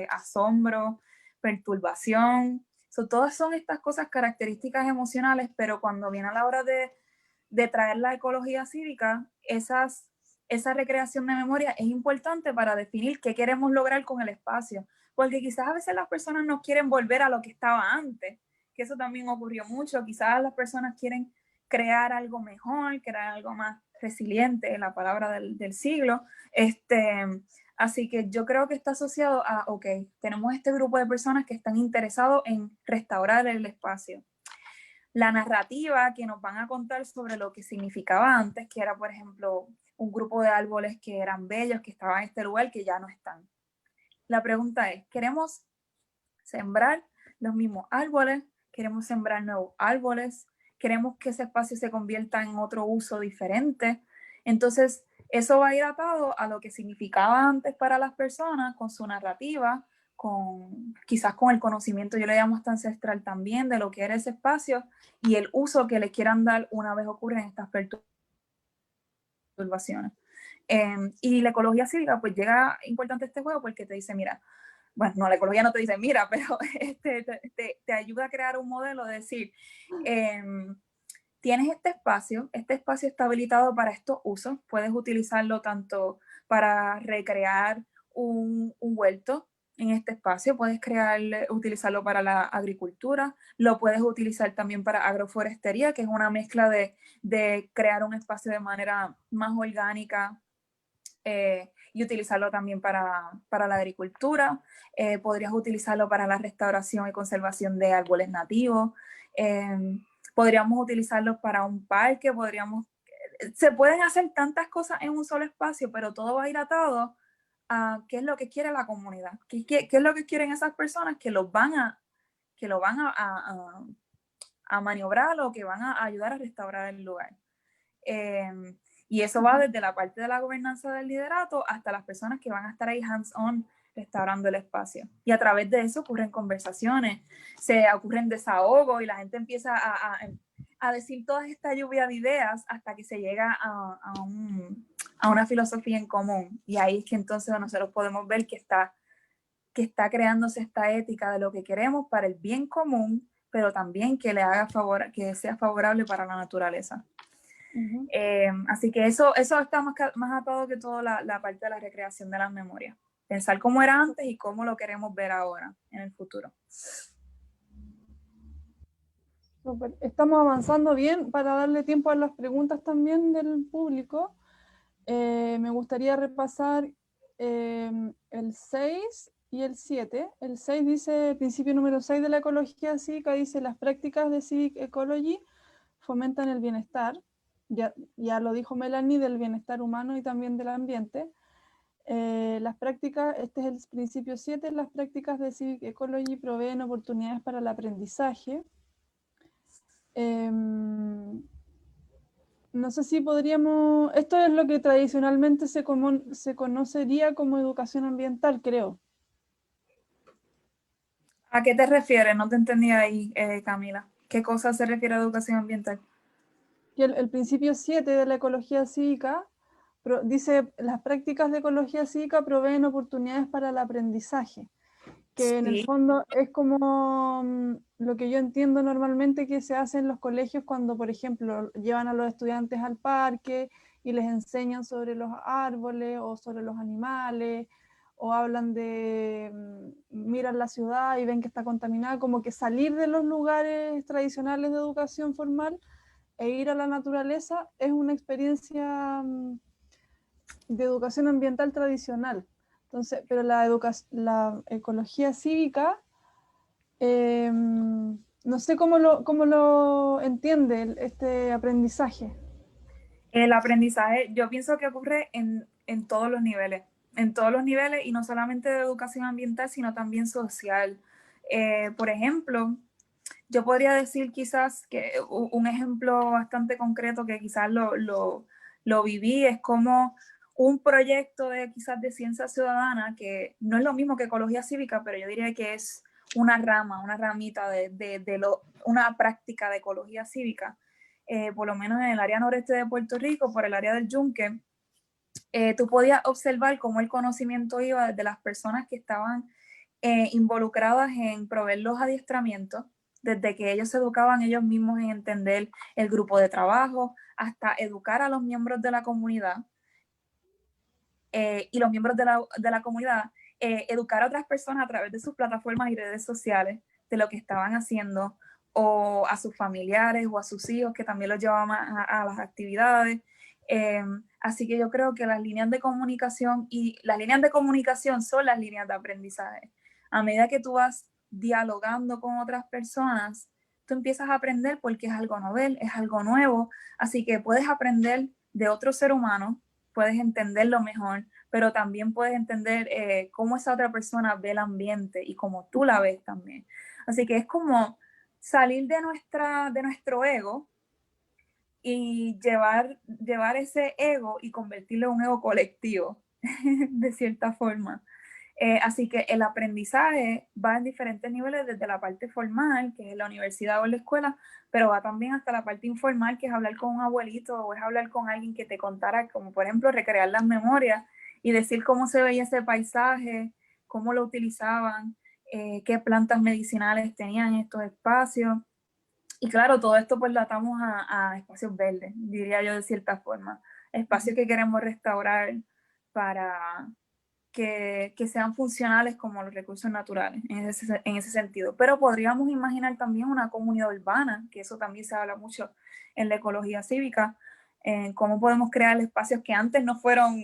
asombro, perturbación. Todas son estas cosas características emocionales, pero cuando viene a la hora de traer la ecología cívica, esa recreación de memoria es importante para definir qué queremos lograr con el espacio, porque quizás a veces las personas no quieren volver a lo que estaba antes, que eso también ocurrió mucho, quizás las personas quieren crear algo mejor, crear algo más resiliente, la palabra del siglo. Así que yo creo que está asociado a, ok, tenemos este grupo de personas que están interesados en restaurar el espacio. La narrativa que nos van a contar sobre lo que significaba antes, que era, por ejemplo, un grupo de árboles que eran bellos, que estaban en este lugar, que ya no están. La pregunta es, ¿queremos sembrar los mismos árboles? ¿Queremos sembrar nuevos árboles? ¿Queremos que ese espacio se convierta en otro uso diferente? Entonces, eso va a ir atado a lo que significaba antes para las personas, con su narrativa, quizás con el conocimiento, yo le llamo hasta ancestral también, de lo que era ese espacio y el uso que le quieran dar una vez ocurren estas perturbaciones. Y la ecología cívica, pues llega importante este juego porque te dice, mira, bueno, no, la ecología no te dice, mira, pero te ayuda a crear un modelo de decir, tienes este espacio está habilitado para estos usos, puedes utilizarlo tanto para recrear un huerto en este espacio, puedes utilizarlo para la agricultura, lo puedes utilizar también para agroforestería, que es una mezcla de crear un espacio de manera más orgánica, y utilizarlo también para la agricultura. Podrías utilizarlo para la restauración y conservación de árboles nativos. Podríamos utilizarlo para un parque, se pueden hacer tantas cosas en un solo espacio, pero todo va a ir atado a qué es lo que quiere la comunidad, qué es lo que quieren esas personas que lo van a maniobrar o que van a ayudar a restaurar el lugar. Y eso va desde la parte de la gobernanza del liderato hasta las personas que van a estar ahí hands-on restaurando el espacio. Y a través de eso ocurren conversaciones, se ocurren desahogos y la gente empieza a decir toda esta lluvia de ideas hasta que se llega a una filosofía en común. Y ahí es que entonces nosotros podemos ver que está creándose esta ética de lo que queremos para el bien común, pero también que que sea favorable para la naturaleza. Así que eso está más atado que todo la parte de la recreación de las memorias. Pensar cómo era antes y cómo lo queremos ver ahora, en el futuro. Super. Estamos avanzando bien para darle tiempo a las preguntas también del público. Me gustaría repasar el 6 y el 7. El 6 dice, principio número 6 de la ecología cívica, dice las prácticas de Civic Ecology fomentan el bienestar. Ya lo dijo Melanie, del bienestar humano y también del ambiente. Las prácticas, este es el principio 7, las prácticas de Civic Ecology proveen oportunidades para el aprendizaje. No sé si podríamos, esto es lo que tradicionalmente se conocería como educación ambiental, creo. ¿A qué te refieres? No te entendí ahí, Camila. ¿Qué cosa se refiere a educación ambiental? Y el principio 7 de la ecología cívica dice, las prácticas de ecología cívica proveen oportunidades para el aprendizaje, que en el Sí. fondo es como lo que yo entiendo normalmente que se hace en los colegios cuando, por ejemplo, llevan a los estudiantes al parque y les enseñan sobre los árboles o sobre los animales o hablan de miran la ciudad y ven que está contaminada, como que salir de los lugares tradicionales de educación formal e ir a la naturaleza es una experiencia de educación ambiental tradicional. Entonces, pero la ecología cívica, no sé cómo lo entiende este aprendizaje. El aprendizaje, yo pienso que ocurre en todos los niveles y no solamente de educación ambiental, sino también social. Por ejemplo, yo podría decir quizás que un ejemplo bastante concreto que quizás lo viví es como un proyecto de quizás de ciencia ciudadana, que no es lo mismo que ecología cívica, pero yo diría que es una ramita una práctica de ecología cívica, por lo menos en el área noreste de Puerto Rico, por el área del Yunque. Tú podías observar cómo el conocimiento iba desde las personas que estaban involucradas en proveer los adiestramientos, desde que ellos se educaban ellos mismos en entender el grupo de trabajo, hasta educar a los miembros de la comunidad, y los miembros de la comunidad, educar a otras personas a través de sus plataformas y redes sociales de lo que estaban haciendo, o a sus familiares o a sus hijos que también los llevaban a las actividades. Así que yo creo que las líneas de comunicación son las líneas de aprendizaje. A medida que tú vas dialogando con otras personas, tú empiezas a aprender porque es algo novel, es algo nuevo, así que puedes aprender de otro ser humano, puedes entenderlo mejor, pero también puedes entender cómo esa otra persona ve el ambiente y cómo tú la ves también. Así que es como salir de nuestro ego y llevar ese ego y convertirlo en un ego colectivo, de cierta forma. Así que el aprendizaje va en diferentes niveles, desde la parte formal, que es la universidad o la escuela, pero va también hasta la parte informal, que es hablar con un abuelito o es hablar con alguien que te contara, como por ejemplo recrear las memorias y decir cómo se veía ese paisaje, cómo lo utilizaban, qué plantas medicinales tenían estos espacios. Y claro, todo esto pues lo atamos a espacios verdes, diría yo de cierta forma, espacios que queremos restaurar para que sean funcionales como los recursos naturales en ese sentido. Pero podríamos imaginar también una comunidad urbana, que eso también se habla mucho en la ecología cívica, cómo podemos crear espacios que antes no fueron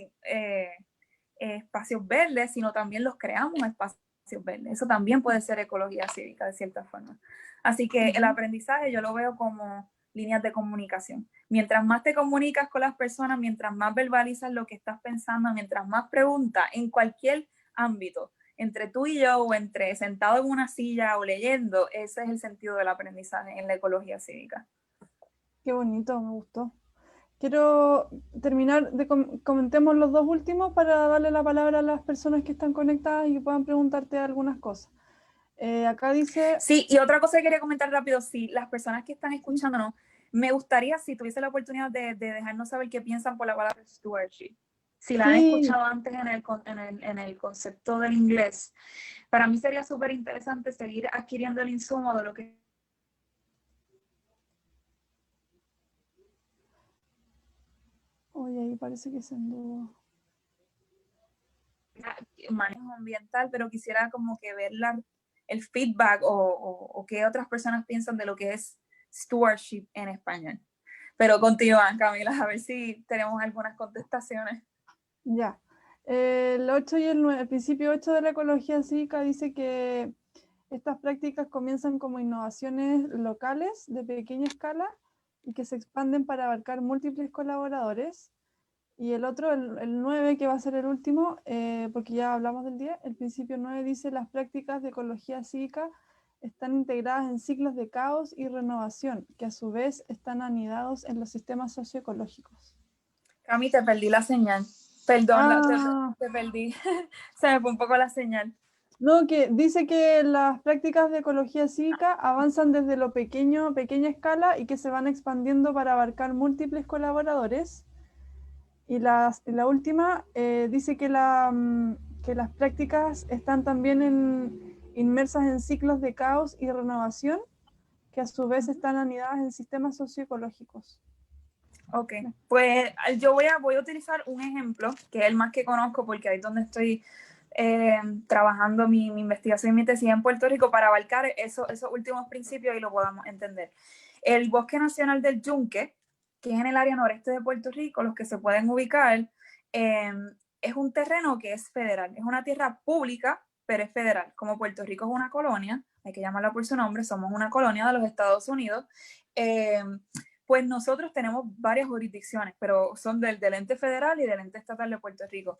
espacios verdes, sino también los creamos espacios verdes. Eso también puede ser ecología cívica de cierta forma. Así que el aprendizaje yo lo veo como líneas de comunicación. Mientras más te comunicas con las personas, mientras más verbalizas lo que estás pensando, mientras más preguntas en cualquier ámbito, entre tú y yo o entre sentado en una silla o leyendo, ese es el sentido del aprendizaje en la ecología cívica. Qué bonito, me gustó. Quiero terminar comentemos los dos últimos para darle la palabra a las personas que están conectadas y que puedan preguntarte algunas cosas. Acá dice... Sí, y otra cosa que quería comentar rápido, si las personas que están escuchándonos, me gustaría si tuviese la oportunidad de dejarnos saber qué piensan por la palabra stewardship. Si la han escuchado antes en el concepto del inglés, para mí sería súper interesante seguir adquiriendo el insumo de lo que Oye, ahí parece que se anduvo. manejo ambiental, pero quisiera como que ver el feedback o qué otras personas piensan de lo que es stewardship en español. Pero continúa, Camila, a ver si tenemos algunas contestaciones. Ya. El 8 y el 9, el principio 8 de la ecología cívica dice que estas prácticas comienzan como innovaciones locales de pequeña escala y que se expanden para abarcar múltiples colaboradores. Y el otro, el 9, que va a ser el último, porque ya hablamos del 10, el principio 9 dice las prácticas de ecología cívica están integradas en ciclos de caos y renovación, que a su vez están anidados en los sistemas socioecológicos. Cami, te perdí la señal. Perdón, te perdí. Se me fue un poco la señal. No, que dice que las prácticas de ecología cívica avanzan desde lo pequeño, pequeña escala y que se van expandiendo para abarcar múltiples colaboradores. Y la última dice que las prácticas están también inmersas en ciclos de caos y renovación, que a su vez están anidadas en sistemas socioecológicos. Ok, pues yo voy a utilizar un ejemplo, que es el más que conozco porque ahí es donde estoy trabajando mi investigación y mi tesis en Puerto Rico para abarcar esos últimos principios y lo podamos entender. El Bosque Nacional del Yunque, que es en el área noreste de Puerto Rico, los que se pueden ubicar, es un terreno que es federal, es una tierra pública, pero es federal. Como Puerto Rico es una colonia, hay que llamarla por su nombre, somos una colonia de los Estados Unidos, pues nosotros tenemos varias jurisdicciones, pero son del ente federal y del ente estatal de Puerto Rico.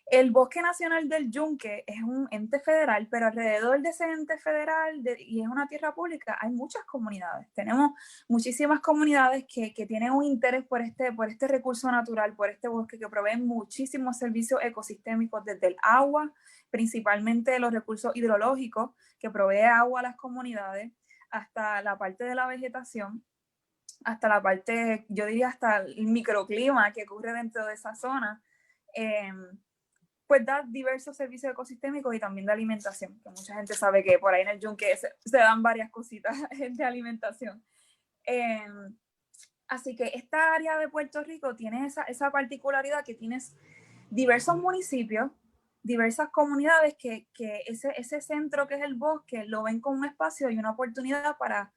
El Bosque Nacional del Yunque es un ente federal, pero alrededor de ese ente federal y es una tierra pública, hay muchas comunidades. Tenemos muchísimas comunidades que tienen un interés por este recurso natural, por este bosque, que provee muchísimos servicios ecosistémicos, desde el agua, principalmente los recursos hidrológicos, que provee agua a las comunidades, hasta la parte de la vegetación, hasta la parte, yo diría hasta el microclima que ocurre dentro de esa zona. Pues da diversos servicios ecosistémicos y también de alimentación, que mucha gente sabe que por ahí en el Yunque se dan varias cositas de alimentación. Así que esta área de Puerto Rico tiene esa particularidad, que tienes diversos municipios, diversas comunidades que ese centro que es el bosque lo ven como un espacio y una oportunidad para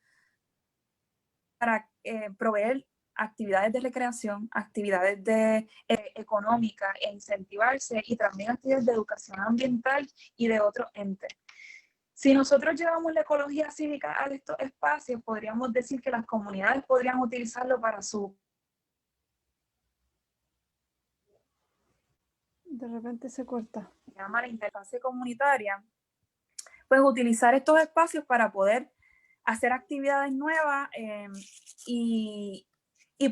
proveer actividades de recreación, actividades económicas e incentivarse, y también actividades de educación ambiental y de otros entes. Si nosotros llevamos la ecología cívica a estos espacios, podríamos decir que las comunidades podrían utilizarlo para su... De repente se corta. Se llama la interfase comunitaria, pues utilizar estos espacios para poder hacer actividades nuevas y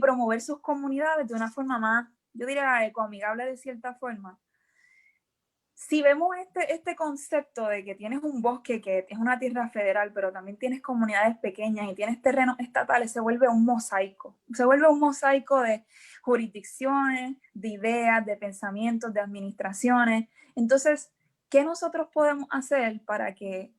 promover sus comunidades de una forma más, yo diría, ecoamigable de cierta forma. Si vemos este concepto de que tienes un bosque que es una tierra federal, pero también tienes comunidades pequeñas y tienes terrenos estatales, se vuelve un mosaico. Se vuelve un mosaico de jurisdicciones, de ideas, de pensamientos, de administraciones. Entonces, ¿qué nosotros podemos hacer para que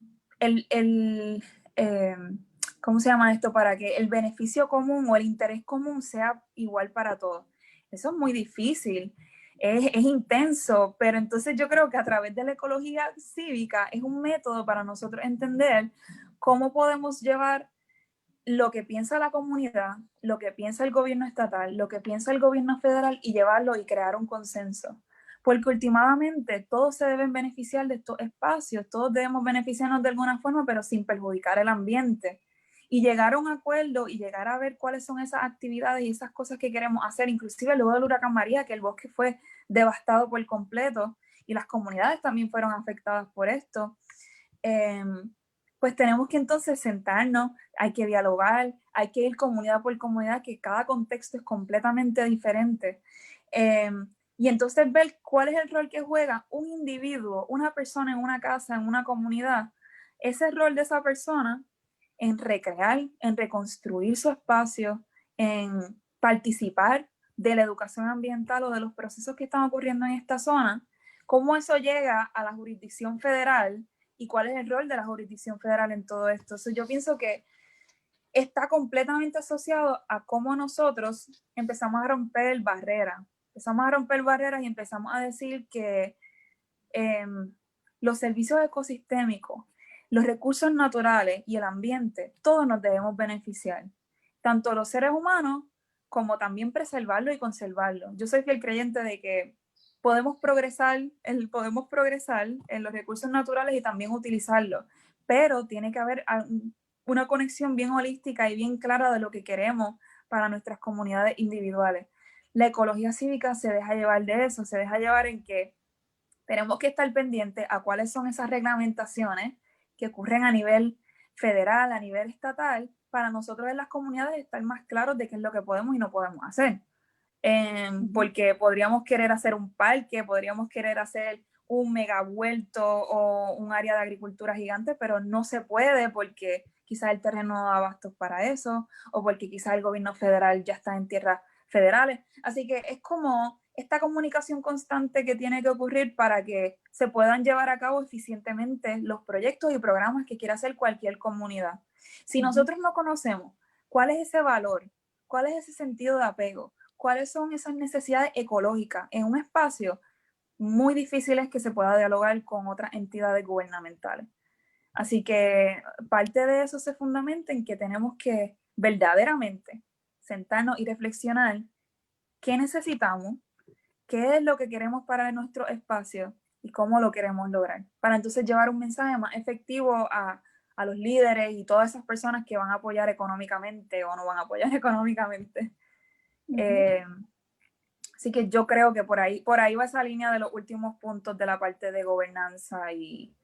¿cómo se llama esto? Para que el beneficio común o el interés común sea igual para todos? Eso es muy difícil. Es intenso, pero entonces yo creo que a través de la ecología cívica es un método para nosotros entender cómo podemos llevar lo que piensa la comunidad, lo que piensa el gobierno estatal, lo que piensa el gobierno federal, y llevarlo y crear un consenso. Porque últimamente todos se deben beneficiar de estos espacios, todos debemos beneficiarnos de alguna forma, pero sin perjudicar el ambiente. Y llegar a un acuerdo y llegar a ver cuáles son esas actividades y esas cosas que queremos hacer, inclusive luego del huracán María, que el bosque fue devastado por completo y las comunidades también fueron afectadas por esto. Pues tenemos que entonces sentarnos, hay que dialogar, hay que ir comunidad por comunidad, que cada contexto es completamente diferente. Y entonces ver cuál es el rol que juega un individuo, una persona en una casa, en una comunidad, ese rol de esa persona en recrear, en reconstruir su espacio, en participar de la educación ambiental o de los procesos que están ocurriendo en esta zona, cómo eso llega a la jurisdicción federal y cuál es el rol de la jurisdicción federal en todo esto. Entonces, yo pienso que está completamente asociado a cómo nosotros empezamos a romper barreras. Empezamos a romper barreras y empezamos a decir que los servicios ecosistémicos, los recursos naturales y el ambiente, todos nos debemos beneficiar, tanto los seres humanos como también preservarlo y conservarlo. Yo soy fiel creyente de que podemos progresar en los recursos naturales y también utilizarlos, pero tiene que haber una conexión bien holística y bien clara de lo que queremos para nuestras comunidades individuales. La ecología cívica se deja llevar de eso, se deja llevar en que tenemos que estar pendientes a cuáles son esas reglamentaciones que ocurren a nivel federal, a nivel estatal, para nosotros en las comunidades estar más claros de qué es lo que podemos y no podemos hacer. Porque podríamos querer hacer un parque, podríamos querer hacer un megavuelto o un área de agricultura gigante, pero no se puede porque quizás el terreno no da abastos para eso, o porque quizás el gobierno federal ya está en tierras federales. Así que es como esta comunicación constante que tiene que ocurrir para que se puedan llevar a cabo eficientemente los proyectos y programas que quiera hacer cualquier comunidad. Si nosotros no conocemos cuál es ese valor, cuál es ese sentido de apego, cuáles son esas necesidades ecológicas en un espacio, muy difícil es que se pueda dialogar con otras entidades gubernamentales. Así que parte de eso se fundamenta en que tenemos que verdaderamente sentarnos y reflexionar qué necesitamos, qué es lo que queremos para nuestro espacio y cómo lo queremos lograr, para entonces llevar un mensaje más efectivo a los líderes y todas esas personas que van a apoyar económicamente o no van a apoyar económicamente. Así que yo creo que por ahí va esa línea de los últimos puntos de la parte de gobernanza y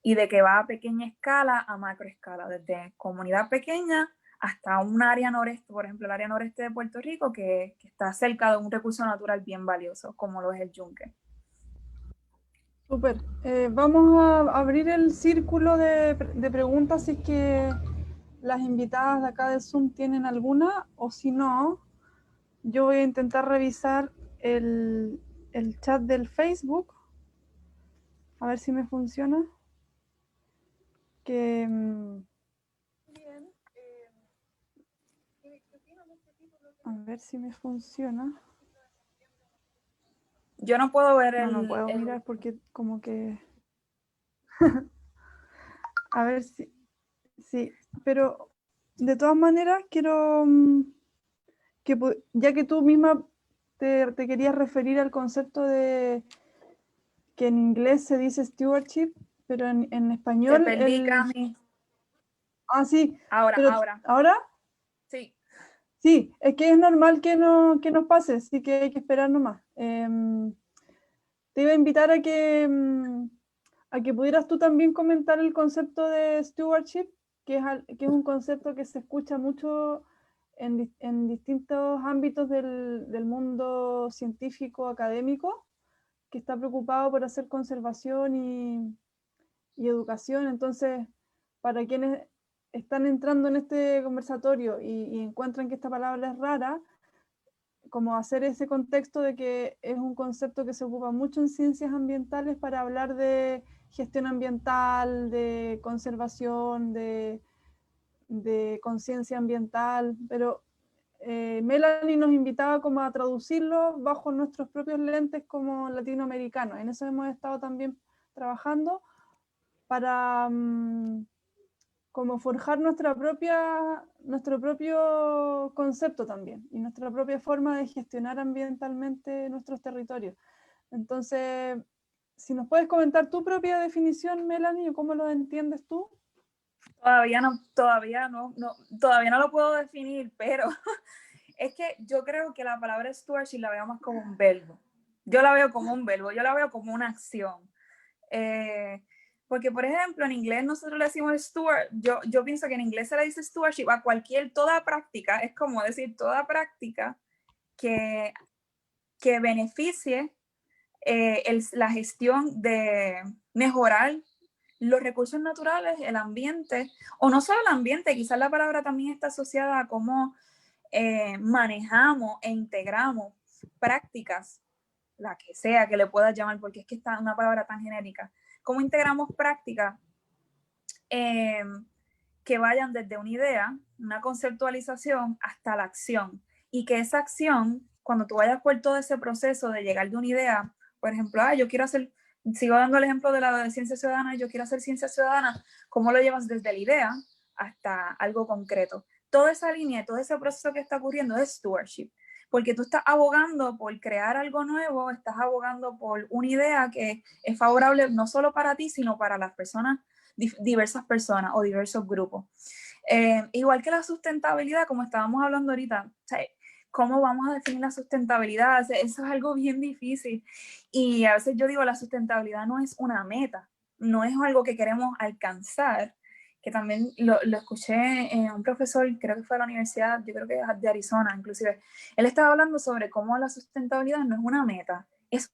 de que va a pequeña escala a macro escala, desde comunidad pequeña hasta un área noreste, por ejemplo, el área noreste de Puerto Rico, que está cerca de un recurso natural bien valioso, como lo es el yunque. Súper. Vamos a abrir el círculo de preguntas si es que las invitadas de acá de Zoom tienen alguna, o si no, yo voy a intentar revisar el chat del Facebook, a ver si me funciona. Que, a ver si me funciona. Yo no puedo ver no puedo mirar porque como que... a ver si... Sí, pero de todas maneras quiero... ya que tú misma te querías referir al concepto de que en inglés se dice stewardship, pero en español... Te perdí, Cami. Ah, sí. Ahora. ¿Ahora? Sí. Sí, es que es normal que nos pase, así que hay que esperar nomás. Te iba a invitar a que pudieras tú también comentar el concepto de stewardship, que es un concepto que se escucha mucho en distintos ámbitos del mundo científico, académico, que está preocupado por hacer conservación y educación. Entonces, para quienes están entrando en este conversatorio y encuentran que esta palabra es rara, como hacer ese contexto de que es un concepto que se ocupa mucho en ciencias ambientales para hablar de gestión ambiental, de conservación, de conciencia ambiental, pero Melanie nos invitaba como a traducirlo bajo nuestros propios lentes como latinoamericanos. En eso hemos estado también trabajando para como forjar nuestro propio concepto también y nuestra propia forma de gestionar ambientalmente nuestros territorios. Entonces, si nos puedes comentar tu propia definición, Melanie, o cómo lo entiendes tú. Todavía no lo puedo definir, pero es que yo creo que la palabra stewardship la veo más como un verbo. Yo la veo como un verbo, yo la veo como una acción. Porque, por ejemplo, en inglés nosotros le decimos steward, yo pienso que en inglés se le dice stewardship a toda práctica, es como decir toda práctica que beneficie la gestión de mejorar los recursos naturales, el ambiente, o no solo el ambiente, quizás la palabra también está asociada a cómo manejamos e integramos prácticas, la que sea que le puedas llamar, porque es que está una palabra tan genérica, cómo integramos prácticas que vayan desde una idea, una conceptualización, hasta la acción. Y que esa acción, cuando tú vayas por todo ese proceso de llegar de una idea, por ejemplo, yo quiero hacer, sigo dando el ejemplo de la de ciencia ciudadana, yo quiero hacer ciencia ciudadana, ¿cómo lo llevas desde la idea hasta algo concreto? Toda esa línea, todo ese proceso que está ocurriendo es stewardship, porque tú estás abogando por crear algo nuevo, estás abogando por una idea que es favorable no solo para ti, sino para las personas, diversas personas o diversos grupos. Igual que la sustentabilidad, como estábamos hablando ahorita, o sea, ¿cómo vamos a definir la sustentabilidad? O sea, eso es algo bien difícil. Y a veces yo digo, la sustentabilidad no es una meta, no es algo que queremos alcanzar, que también lo escuché en un profesor, creo que fue de la universidad, yo creo que de Arizona inclusive, él estaba hablando sobre cómo la sustentabilidad no es una meta, es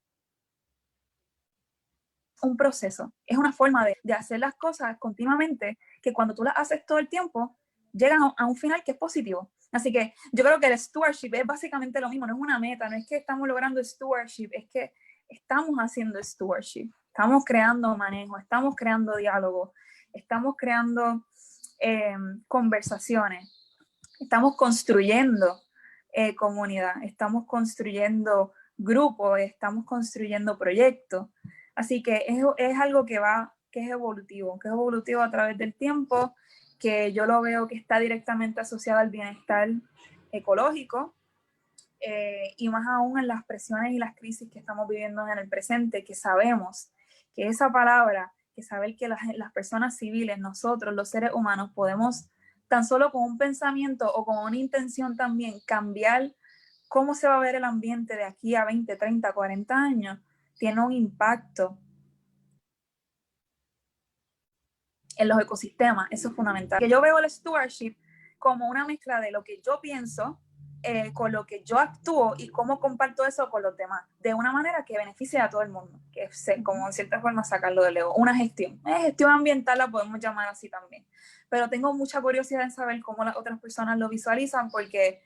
un proceso, es una forma de hacer las cosas continuamente, que cuando tú las haces todo el tiempo, llegan a un final que es positivo. Así que yo creo que el stewardship es básicamente lo mismo, no es una meta, no es que estamos logrando stewardship, es que estamos haciendo stewardship, estamos creando manejo, estamos creando diálogo, estamos creando conversaciones, estamos construyendo comunidad, estamos construyendo grupo, estamos construyendo proyectos. Así que es algo que es evolutivo a través del tiempo, que yo lo veo que está directamente asociado al bienestar ecológico, y más aún en las presiones y las crisis que estamos viviendo en el presente, que sabemos que esa palabra, que saber que las personas civiles, nosotros, los seres humanos, podemos tan solo con un pensamiento o con una intención también cambiar cómo se va a ver el ambiente de aquí a 20, 30, 40 años, tiene un impacto en los ecosistemas. Eso es fundamental. Que yo veo el stewardship como una mezcla de lo que yo pienso, con lo que yo actúo y cómo comparto eso con los demás, de una manera que beneficie a todo el mundo, que es como en cierta forma sacarlo del ego. Una gestión ambiental la podemos llamar así también, pero tengo mucha curiosidad en saber cómo las otras personas lo visualizan, porque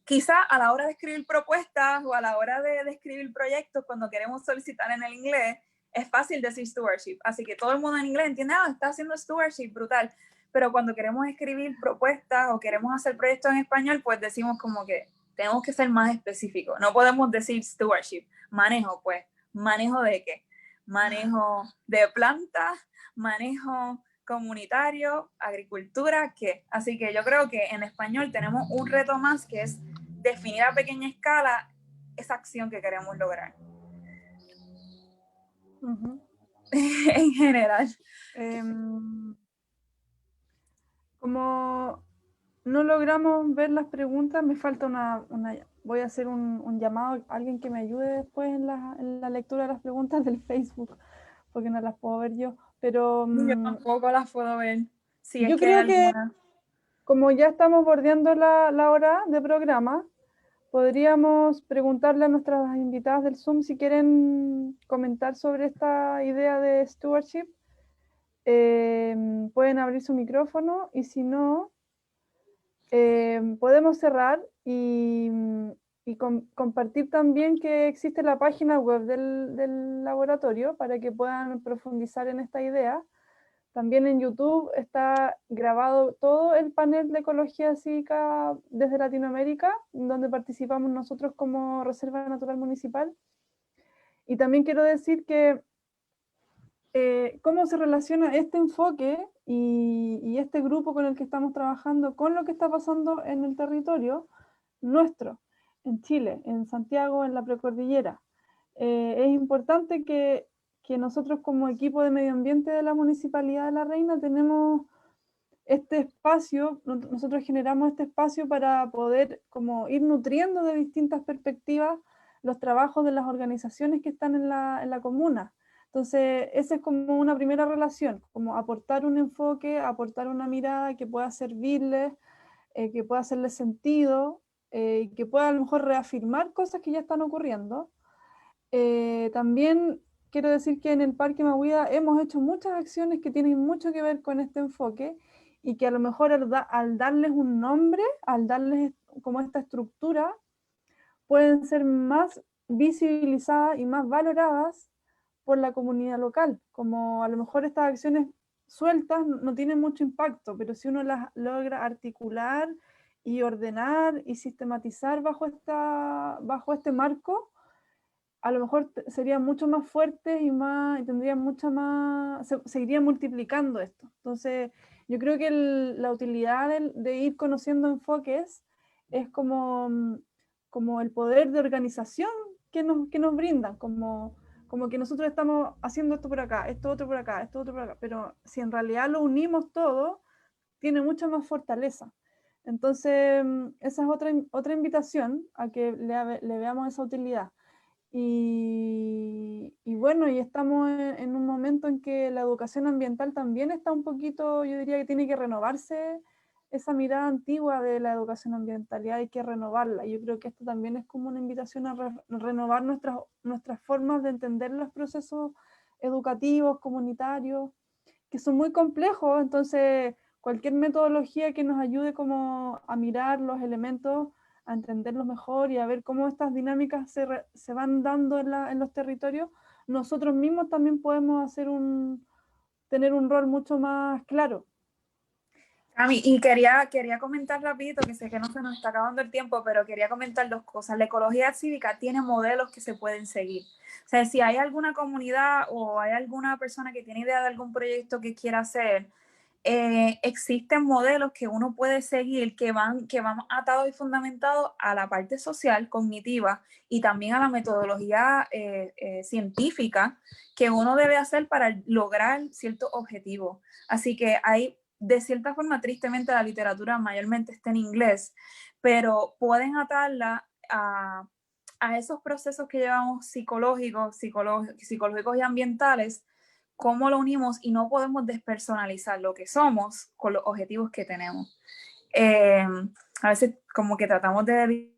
quizá a la hora de escribir propuestas o a la hora de escribir proyectos, cuando queremos solicitar en el inglés, es fácil decir stewardship, así que todo el mundo en inglés entiende, está haciendo stewardship, brutal. Pero cuando queremos escribir propuestas o queremos hacer proyectos en español, pues decimos como que tenemos que ser más específicos. No podemos decir stewardship. Manejo, pues, ¿manejo de qué? Manejo de plantas, manejo comunitario, agricultura, ¿qué? Así que yo creo que en español tenemos un reto más, que es definir a pequeña escala esa acción que queremos lograr. En general. Como no logramos ver las preguntas, me falta voy a hacer un llamado a alguien que me ayude después en la lectura de las preguntas del Facebook, porque no las puedo ver yo. Pero yo tampoco las puedo ver. Sí, yo es que creo que como ya estamos bordeando la hora de programa, podríamos preguntarle a nuestras invitadas del Zoom si quieren comentar sobre esta idea de stewardship. Pueden abrir su micrófono, y si no, podemos cerrar y compartir también que existe la página web del laboratorio para que puedan profundizar en esta idea. También en YouTube está grabado todo el panel de ecología cívica desde Latinoamérica, donde participamos nosotros como Reserva Natural Municipal. Y también quiero decir que cómo se relaciona este enfoque y este grupo con el que estamos trabajando con lo que está pasando en el territorio nuestro, en Chile, en Santiago, en la precordillera. Es importante que nosotros como equipo de medio ambiente de la Municipalidad de La Reina tenemos este espacio, nosotros generamos este espacio para poder como ir nutriendo de distintas perspectivas los trabajos de las organizaciones que están en la comuna. Entonces, esa es como una primera relación, como aportar un enfoque, aportar una mirada que pueda servirles, que pueda hacerle sentido, que pueda a lo mejor reafirmar cosas que ya están ocurriendo. También quiero decir que en el Parque Mahuida hemos hecho muchas acciones que tienen mucho que ver con este enfoque, y que a lo mejor al darles un nombre, al darles como esta estructura, pueden ser más visibilizadas y más valoradas por la comunidad local. Como a lo mejor estas acciones sueltas no tienen mucho impacto, pero si uno las logra articular y ordenar y sistematizar bajo este marco, a lo mejor serían mucho más fuertes y tendrían mucha más, se iría multiplicando esto. Entonces, yo creo que la utilidad de ir conociendo enfoques es como el poder de organización que nos brindan, como que nosotros estamos haciendo esto por acá, esto otro por acá, esto otro por acá, pero si en realidad lo unimos todo, tiene mucha más fortaleza. Entonces, esa es otra invitación a que le veamos esa utilidad. Y bueno, y estamos en un momento en que la educación ambiental también está un poquito, yo diría que tiene que renovarse esa mirada antigua de la educación ambiental, y hay que renovarla. Yo creo que esto también es como una invitación a renovar nuestras formas de entender los procesos educativos, comunitarios, que son muy complejos. Entonces cualquier metodología que nos ayude como a mirar los elementos, a entenderlos mejor y a ver cómo estas dinámicas se van dando en los territorios, nosotros mismos también podemos tener un rol mucho más claro. Cami, y quería comentar rapidito, que sé que no se nos está acabando el tiempo, pero quería comentar dos cosas. La ecología cívica tiene modelos que se pueden seguir. O sea, si hay alguna comunidad o hay alguna persona que tiene idea de algún proyecto que quiera hacer, existen modelos que uno puede seguir que van atados y fundamentados a la parte social, cognitiva y también a la metodología científica que uno debe hacer para lograr ciertos objetivos. Así que hay, de cierta forma, tristemente la literatura mayormente está en inglés, pero pueden atarla a esos procesos que llevamos psicológicos y ambientales, cómo lo unimos y no podemos despersonalizar lo que somos con los objetivos que tenemos. Eh, a veces como que tratamos de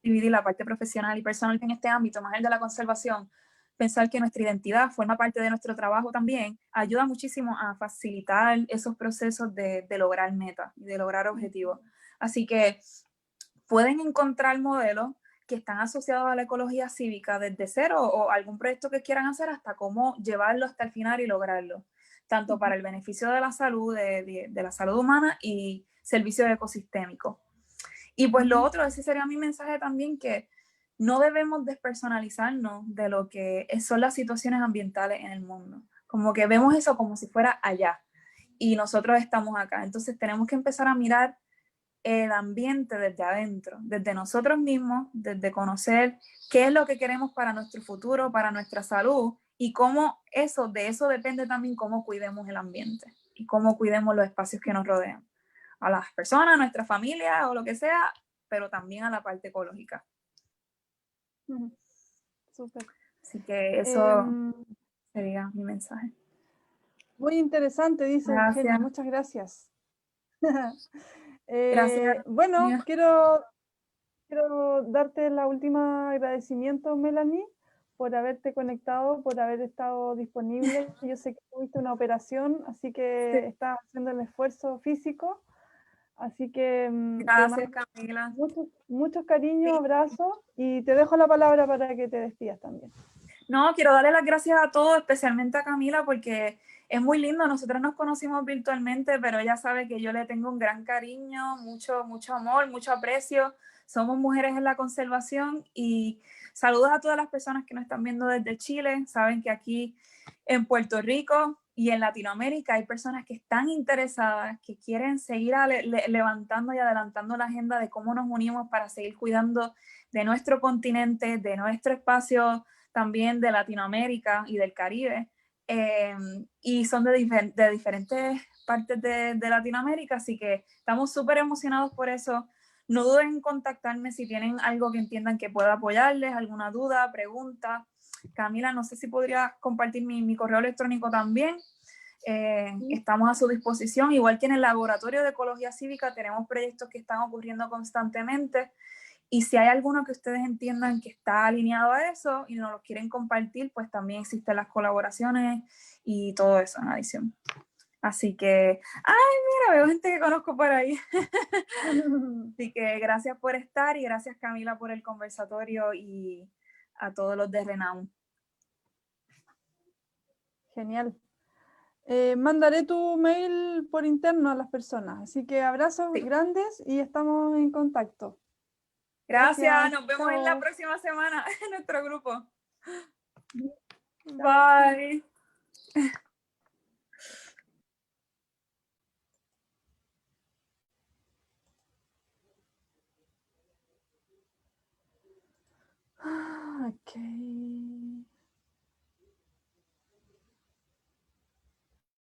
dividir la parte profesional y personal en este ámbito, más el de la conservación, pensar que nuestra identidad forma parte de nuestro trabajo también, ayuda muchísimo a facilitar esos procesos de lograr metas y de lograr objetivos. Así que pueden encontrar modelos que están asociados a la ecología cívica desde cero o algún proyecto que quieran hacer hasta cómo llevarlo hasta el final y lograrlo, tanto para el beneficio de la salud, de la salud humana y servicios ecosistémicos. Y pues lo otro, ese sería mi mensaje también, que no debemos despersonalizarnos de lo que son las situaciones ambientales en el mundo. Como que vemos eso como si fuera allá y nosotros estamos acá. Entonces tenemos que empezar a mirar el ambiente desde adentro, desde nosotros mismos, desde conocer qué es lo que queremos para nuestro futuro, para nuestra salud y cómo de eso depende también cómo cuidemos el ambiente y cómo cuidemos los espacios que nos rodean. A las personas, a nuestra familia o lo que sea, pero también a la parte ecológica. Súper. Así que eso sería mi mensaje. Muy interesante, dice Eugenia. Gracias. Muchas gracias. Gracias. Bueno, quiero darte el último agradecimiento, Melanie, por haberte conectado, por haber estado disponible. Yo sé que tuviste una operación, así que Sí. estás haciendo el esfuerzo físico. Así que te Gracias, mando Camila. muchos cariños, Sí. abrazos y te dejo la palabra para que te despidas también. No, quiero darle las gracias a todos, especialmente a Camila, porque es muy lindo. Nosotros nos conocimos virtualmente, pero ella sabe que yo le tengo un gran cariño, mucho amor, mucho aprecio. Somos mujeres en la conservación y saludos a todas las personas que nos están viendo desde Chile. Saben que aquí en Puerto Rico y en Latinoamérica hay personas que están interesadas, que quieren seguir levantando y adelantando la agenda de cómo nos unimos para seguir cuidando de nuestro continente, de nuestro espacio también de Latinoamérica y del Caribe, y son de diferentes partes de Latinoamérica, así que estamos súper emocionados por eso. No duden en contactarme si tienen algo que entiendan que pueda apoyarles, alguna duda, pregunta. Camila, no sé si podría compartir mi correo electrónico también. Estamos a su disposición, igual que en el Laboratorio de Ecología Cívica tenemos proyectos que están ocurriendo constantemente. Y si hay alguno que ustedes entiendan que está alineado a eso y nos lo quieren compartir, pues también existen las colaboraciones y todo eso en adición. Así que, ay, mira, veo gente que conozco por ahí. Así que gracias por estar y gracias, Camila, por el conversatorio y a todos los de Renam. Genial. Mandaré tu mail por interno a las personas, así que abrazos Sí. grandes y estamos en contacto. Gracias, nos vemos en la Chao. próxima semana en nuestro grupo. Chao. Bye. Okay.